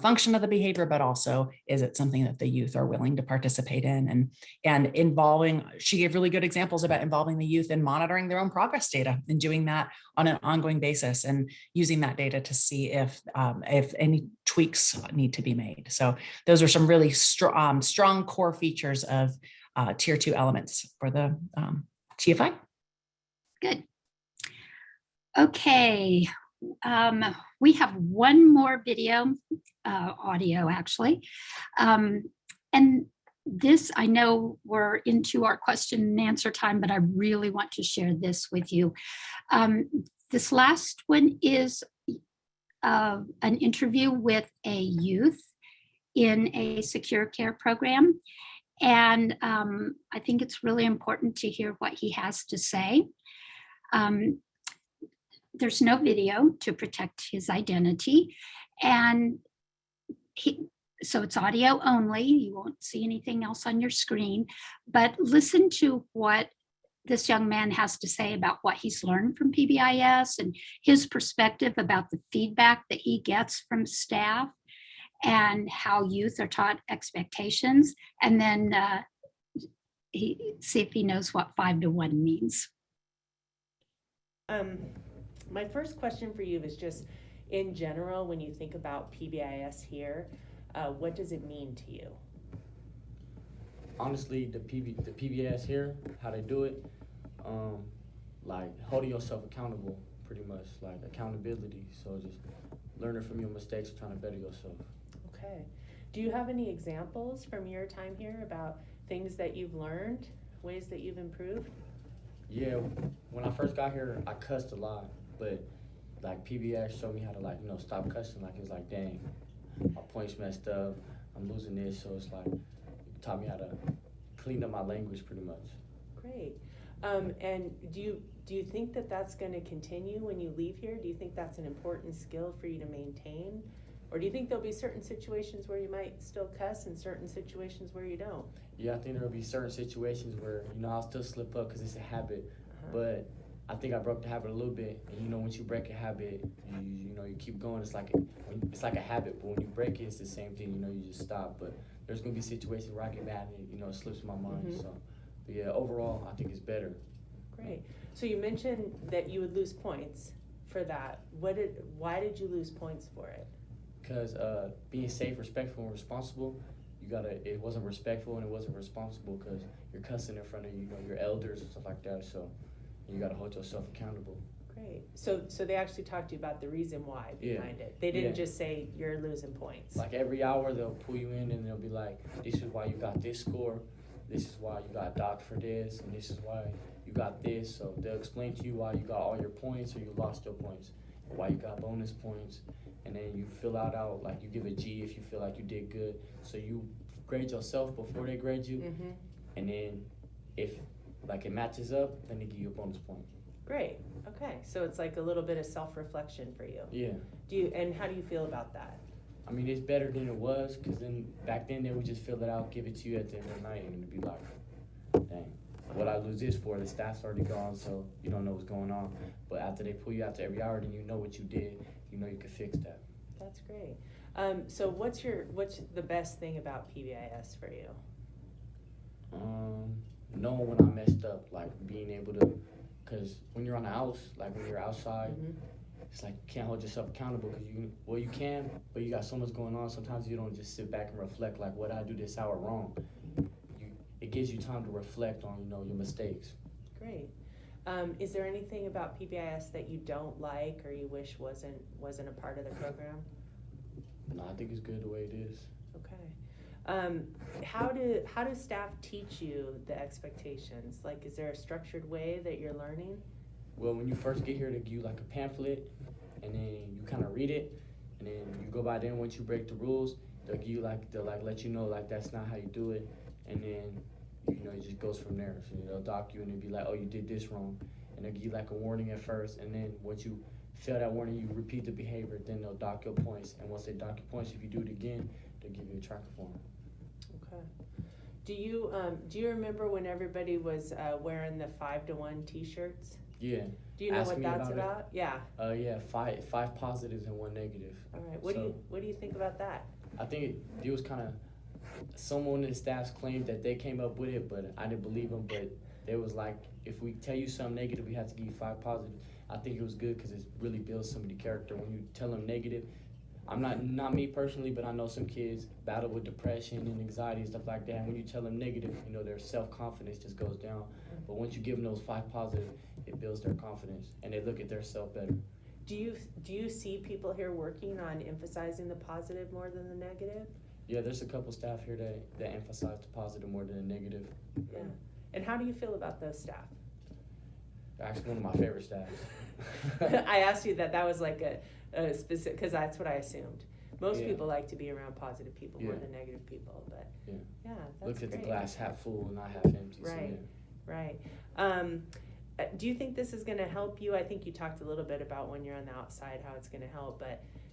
function of the behavior, but also is it something that the youth are willing to participate in, and involving. She gave really good examples about involving the youth in monitoring their own progress data and doing that on an ongoing basis, and using that data to see if any tweaks need to be made. So those are some really strong core features of tier 2 elements for the TFI. Good. Okay. We have one more video, audio actually. And this, I know we're into our question and answer time, but I really want to share this with you. This last one is an interview with a youth in a secure care program. And I think it's really important to hear what he has to say. There's no video to protect his identity. And so it's audio only. You won't see anything else on your screen. But listen to what this young man has to say about what he's learned from PBIS and his perspective about the feedback that he gets from staff, and how youth are taught expectations, and then see if he knows what 5 to 1 means. My first question for you is just, in general, when you think about PBIS here, what does it mean to you? Honestly, the PBIS here, how they do it, like holding yourself accountable, pretty much, like accountability. So just learning from your mistakes, trying to better yourself. Okay. Do you have any examples from your time here about things that you've learned, ways that you've improved? Yeah, when I first got here, I cussed a lot, but like PBS showed me how to, like, you know, stop cussing. Like, it's like, dang, my points messed up, I'm losing this. So it's like, it taught me how to clean up my language pretty much. Great. And do you think that that's going to continue when you leave here? Do you think that's an important skill for you to maintain? Or do you think there'll be certain situations where you might still cuss and certain situations where you don't? Yeah, I think there'll be certain situations where, you know, I'll still slip up because it's a habit. But I think I broke the habit a little bit. And, you know, once you break a habit, you know, you keep going. It's like a habit. But when you break it, it's the same thing. You know, you just stop. But there's going to be situations where I get mad and, you know, it slips my mind. So, but yeah, overall, I think it's better. Great. So you mentioned that you would lose points for that. Why did you lose points for it? Because being safe, respectful, and responsible, it wasn't respectful and it wasn't responsible because you're cussing in front of, you know, your elders and stuff like that. So you got to hold yourself accountable. Great. So they actually talked to you about the reason why behind it. They didn't just say you're losing points. Like every hour they'll pull you in and they'll be like, this is why you got this score. This is why you got docked for this, and this is why you got this. So they'll explain to you why you got all your points or you lost your points, or why you got bonus points. And then you fill out, like you give a G if you feel like you did good. So you grade yourself before they grade you. Mm-hmm. And then if like it matches up, then they give you a bonus point. Great. Okay. So it's like a little bit of self-reflection for you. Yeah. And how do you feel about that? I mean, it's better than it was, because then back then they would just fill it out, give it to you at the end of the night, and it'd be like, dang, what I lose this for, the staff's already gone, so you don't know what's going on. But after they pull you after every hour, then you know what you did, you know you can fix that. That's great. So what's the best thing about PBIS for you? Knowing when I messed up, like being able to, because when you're on the house, like when you're outside, it's like you can't hold yourself accountable, because you can, but you got so much going on. Sometimes you don't just sit back and reflect, like, what did I do this hour wrong? It gives you time to reflect on, your mistakes. Great. Is there anything about PBIS that you don't like or you wish wasn't a part of the program? No, I think it's good the way it is. Okay. How do staff teach you the expectations? Like, is there a structured way that you're learning? Well, when you first get here, they give you like a pamphlet, and then you kind of read it, and then you go by then. Once you break the rules, they'll give you they'll let you know like that's not how you do it, and then it just goes from there. So they'll dock you, and they'll be like, oh, you did this wrong, and they'll give you like a warning at first, and then once you fail that warning, you repeat the behavior, then they'll dock your points, and once they dock your points, if you do it again, they'll give you a tracker form. Okay. Do you remember when everybody was wearing the 5-to-1 T-shirts? Yeah. Do you know what that's about? Yeah. Yeah, five positives and 1 negative. All right. What do you think about that? I think it was kind of, someone in the staff's claimed that they came up with it, but I didn't believe them. But they was like, if we tell you something negative, we have to give you 5 positives. I think it was good because it really builds somebody's character. When you tell them negative, I'm not me personally, but I know some kids battle with depression and anxiety and stuff like that. And when you tell them negative, their self-confidence just goes down. But once you give them those 5 positive, it builds their confidence and they look at their self better. Do you see people here working on emphasizing the positive more than the negative? Yeah, there's a couple staff here that emphasize the positive more than the negative. Yeah. And how do you feel about those staff? They're actually one of my favorite staff. I asked you that was like a specific, because that's what I assumed. Most people like to be around positive people more than negative people, but yeah, that's Look at great. the glass half full and not half empty. Right, so right. Do you think this is going to help you? I think you talked a little bit about when you're on the outside how it's going to help,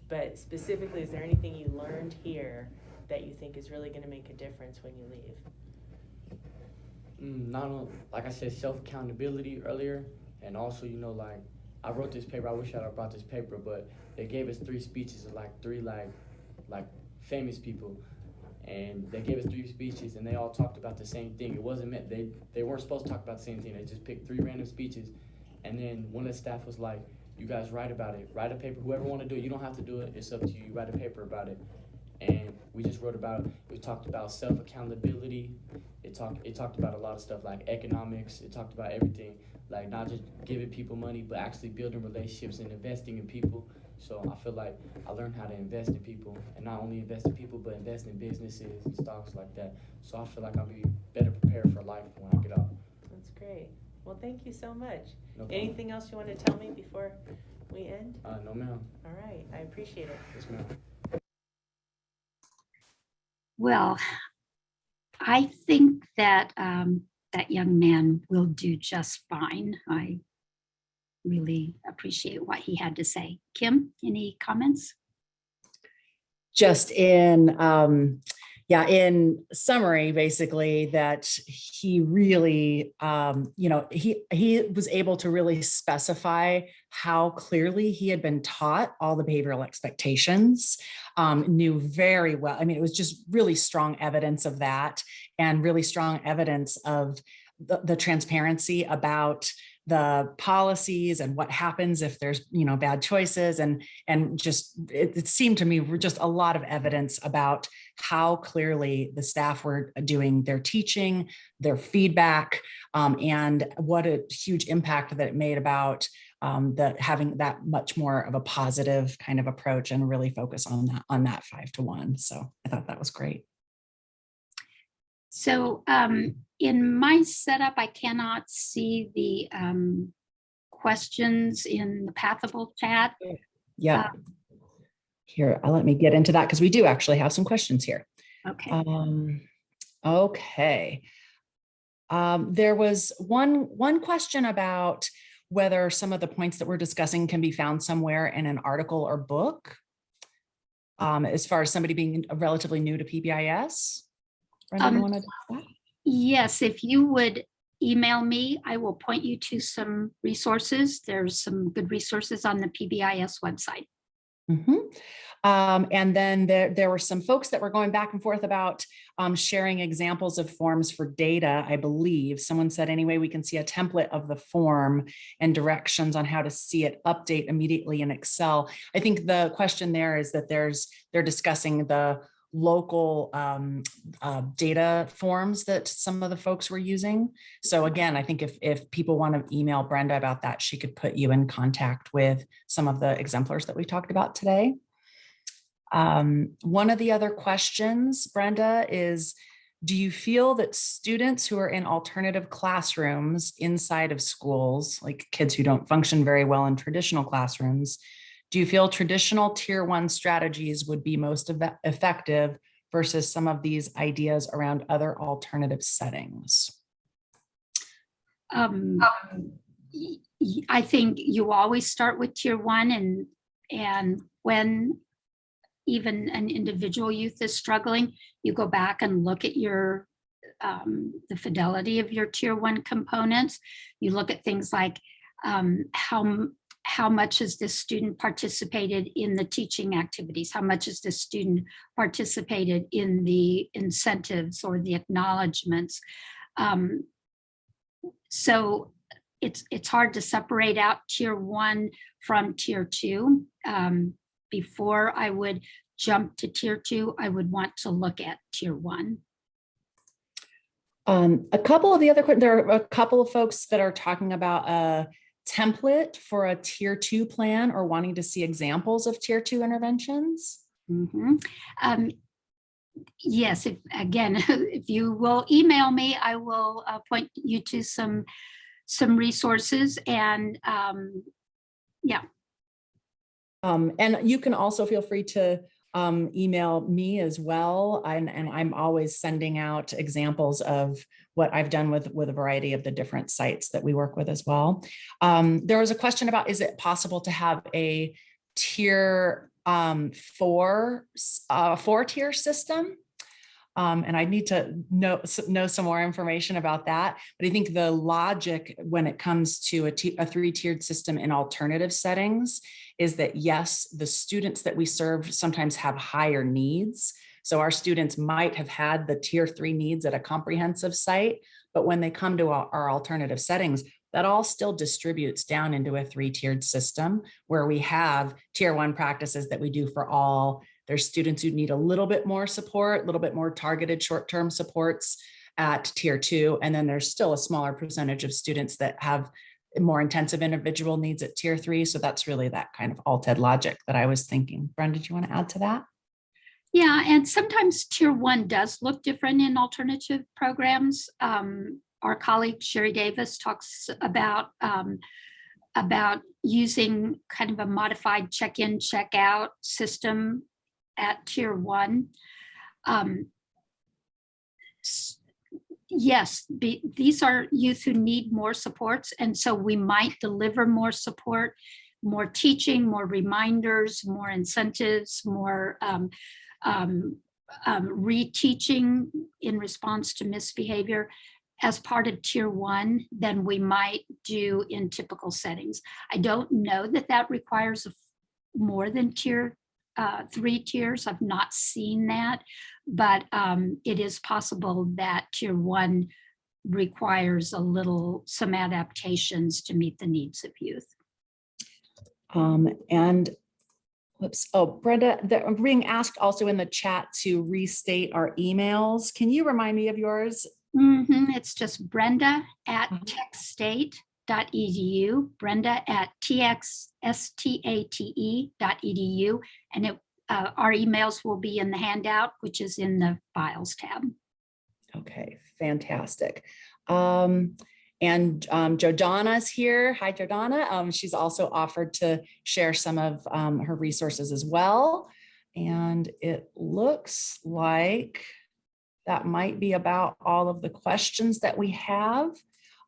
but specifically, is there anything you learned here that you think is really going to make a difference when you leave? Not only, like I said, self-accountability earlier, and also, like, I wrote this paper. I wish I had brought this paper, but they gave us 3 speeches of like 3 famous people, and they gave us 3 speeches, and they all talked about the same thing. It wasn't meant they weren't supposed to talk about the same thing. They just picked 3 random speeches, and then one of the staff was like, "You guys write about it. Write a paper. Whoever want to do it, you don't have to do it. It's up to you. You write a paper about it." And we just wrote about it. We talked about self-accountability. It talked about a lot of stuff like economics. It talked about everything. Like not just giving people money, but actually building relationships and investing in people. So I feel like I learned how to invest in people, and not only invest in people, but invest in businesses and stocks like that. So I feel like I'll be better prepared for life when I get out. That's great. Well, thank you so much. No problem. Anything else you want to tell me before we end? No, ma'am. All right. I appreciate it. Yes, ma'am. Well, I think that that young man will do just fine. I really appreciate what he had to say. Kim, any comments? Just in summary, basically, that he really, he was able to really specify how clearly he had been taught all the behavioral expectations, knew very well. I mean, it was just really strong evidence of that, and really strong evidence of the transparency about the policies and what happens if there's, bad choices. And just, it seemed to me just a lot of evidence about how clearly the staff were doing their teaching, their feedback, and what a huge impact that it made about having that much more of a positive kind of approach and really focus on that 5-to-1. So I thought that was great. So in my setup, I cannot see the questions in the Pathable chat. Yeah. Here, let me get into that because we do actually have some questions here. Okay. Okay. There was one question about whether some of the points that we're discussing can be found somewhere in an article or book. As far as somebody being relatively new to PBIS. Brenda, you want to do that? Yes, if you would email me, I will point you to some resources. There's some good resources on the PBIS website. And then there were some folks that were going back and forth about sharing examples of forms for data, I believe. Someone said, anyway, we can see a template of the form and directions on how to see it update immediately in Excel. I think the question there is that they're discussing the local data forms that some of the folks were using. So again, I think if people want to email Brenda about that, she could put you in contact with some of the exemplars that we talked about today. One of the other questions, Brenda, is, do you feel that students who are in alternative classrooms inside of schools, like kids who don't function very well in traditional classrooms, do you feel traditional tier 1 strategies would be most effective versus some of these ideas around other alternative settings? I think you always start with tier 1, and when even an individual youth is struggling, you go back and look at your the fidelity of your tier 1 components. You look at things like how much has this student participated in the teaching activities? How much has this student participated in the incentives or the acknowledgements? So it's hard to separate out tier 1 from tier 2. Before I would jump to tier 2, I would want to look at tier 1. A couple of the other, there are a couple of folks that are talking about a template for a tier 2 plan or wanting to see examples of tier 2 interventions. Yes, if you will email me, I will point you to some resources, and yeah. And you can also feel free to email me as well. And I'm always sending out examples of what I've done with a variety of the different sites that we work with as well. There was a question about, is it possible to have a tier 4-tier system? And I need to know some more information about that. But I think the logic when it comes to a 3-tiered system in alternative settings is that, yes, the students that we serve sometimes have higher needs. So our students might have had the tier 3 needs at a comprehensive site, but when they come to our alternative settings, that all still distributes down into a 3-tiered system where we have tier 1 practices that we do for all. There's students who need a little bit more support, a little bit more targeted short-term supports at tier 2. And then there's still a smaller percentage of students that have more intensive individual needs at tier 3. So that's really that kind of alt-ed logic that I was thinking. Brenda, do you want to add to that? Yeah, and sometimes tier 1 does look different in alternative programs. Our colleague Sherry Davis talks about using kind of a modified check-in, check-out system at tier 1. Yes, these are youth who need more supports, and so we might deliver more support, more teaching, more reminders, more incentives, more reteaching in response to misbehavior as part of tier 1 than we might do in typical settings. I don't know that requires more than tier 3 tiers. I've not seen that, but it is possible that tier 1 requires some adaptations to meet the needs of youth. And whoops, Brenda, I'm being asked also in the chat to restate our emails. Can you remind me of yours? It's just brenda@techstate.edu, brenda@txstate.edu, and our emails will be in the handout, which is in the files tab. Okay, fantastic. And Jordana's here. Hi, Jordana. She's also offered to share some of her resources as well. And it looks like that might be about all of the questions that we have.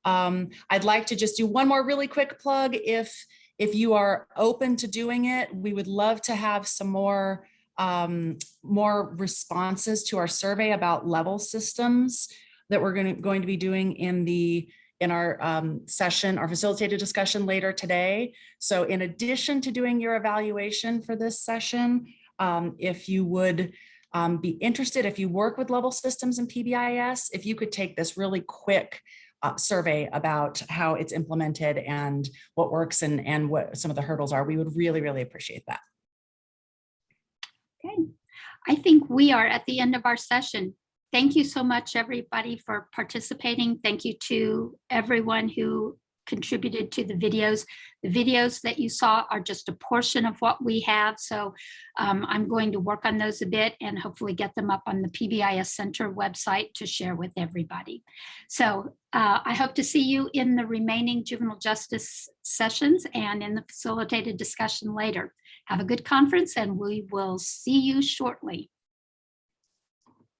I'd like to just do one more really quick plug. If you are open to doing it, we would love to have some more responses to our survey about level systems that we're going to be doing in our session, our facilitated discussion later today. So in addition to doing your evaluation for this session, if you would be interested, if you work with level systems in PBIS, if you could take this really quick survey about how it's implemented and what works and what some of the hurdles are, we would really, really appreciate that. Okay, I think we are at the end of our session. Thank you so much, everybody, for participating. Thank you to everyone who contributed to the videos. The videos that you saw are just a portion of what we have. So I'm going to work on those a bit and hopefully get them up on the PBIS Center website to share with everybody. So I hope to see you in the remaining juvenile justice sessions and in the facilitated discussion later. Have a good conference and we will see you shortly.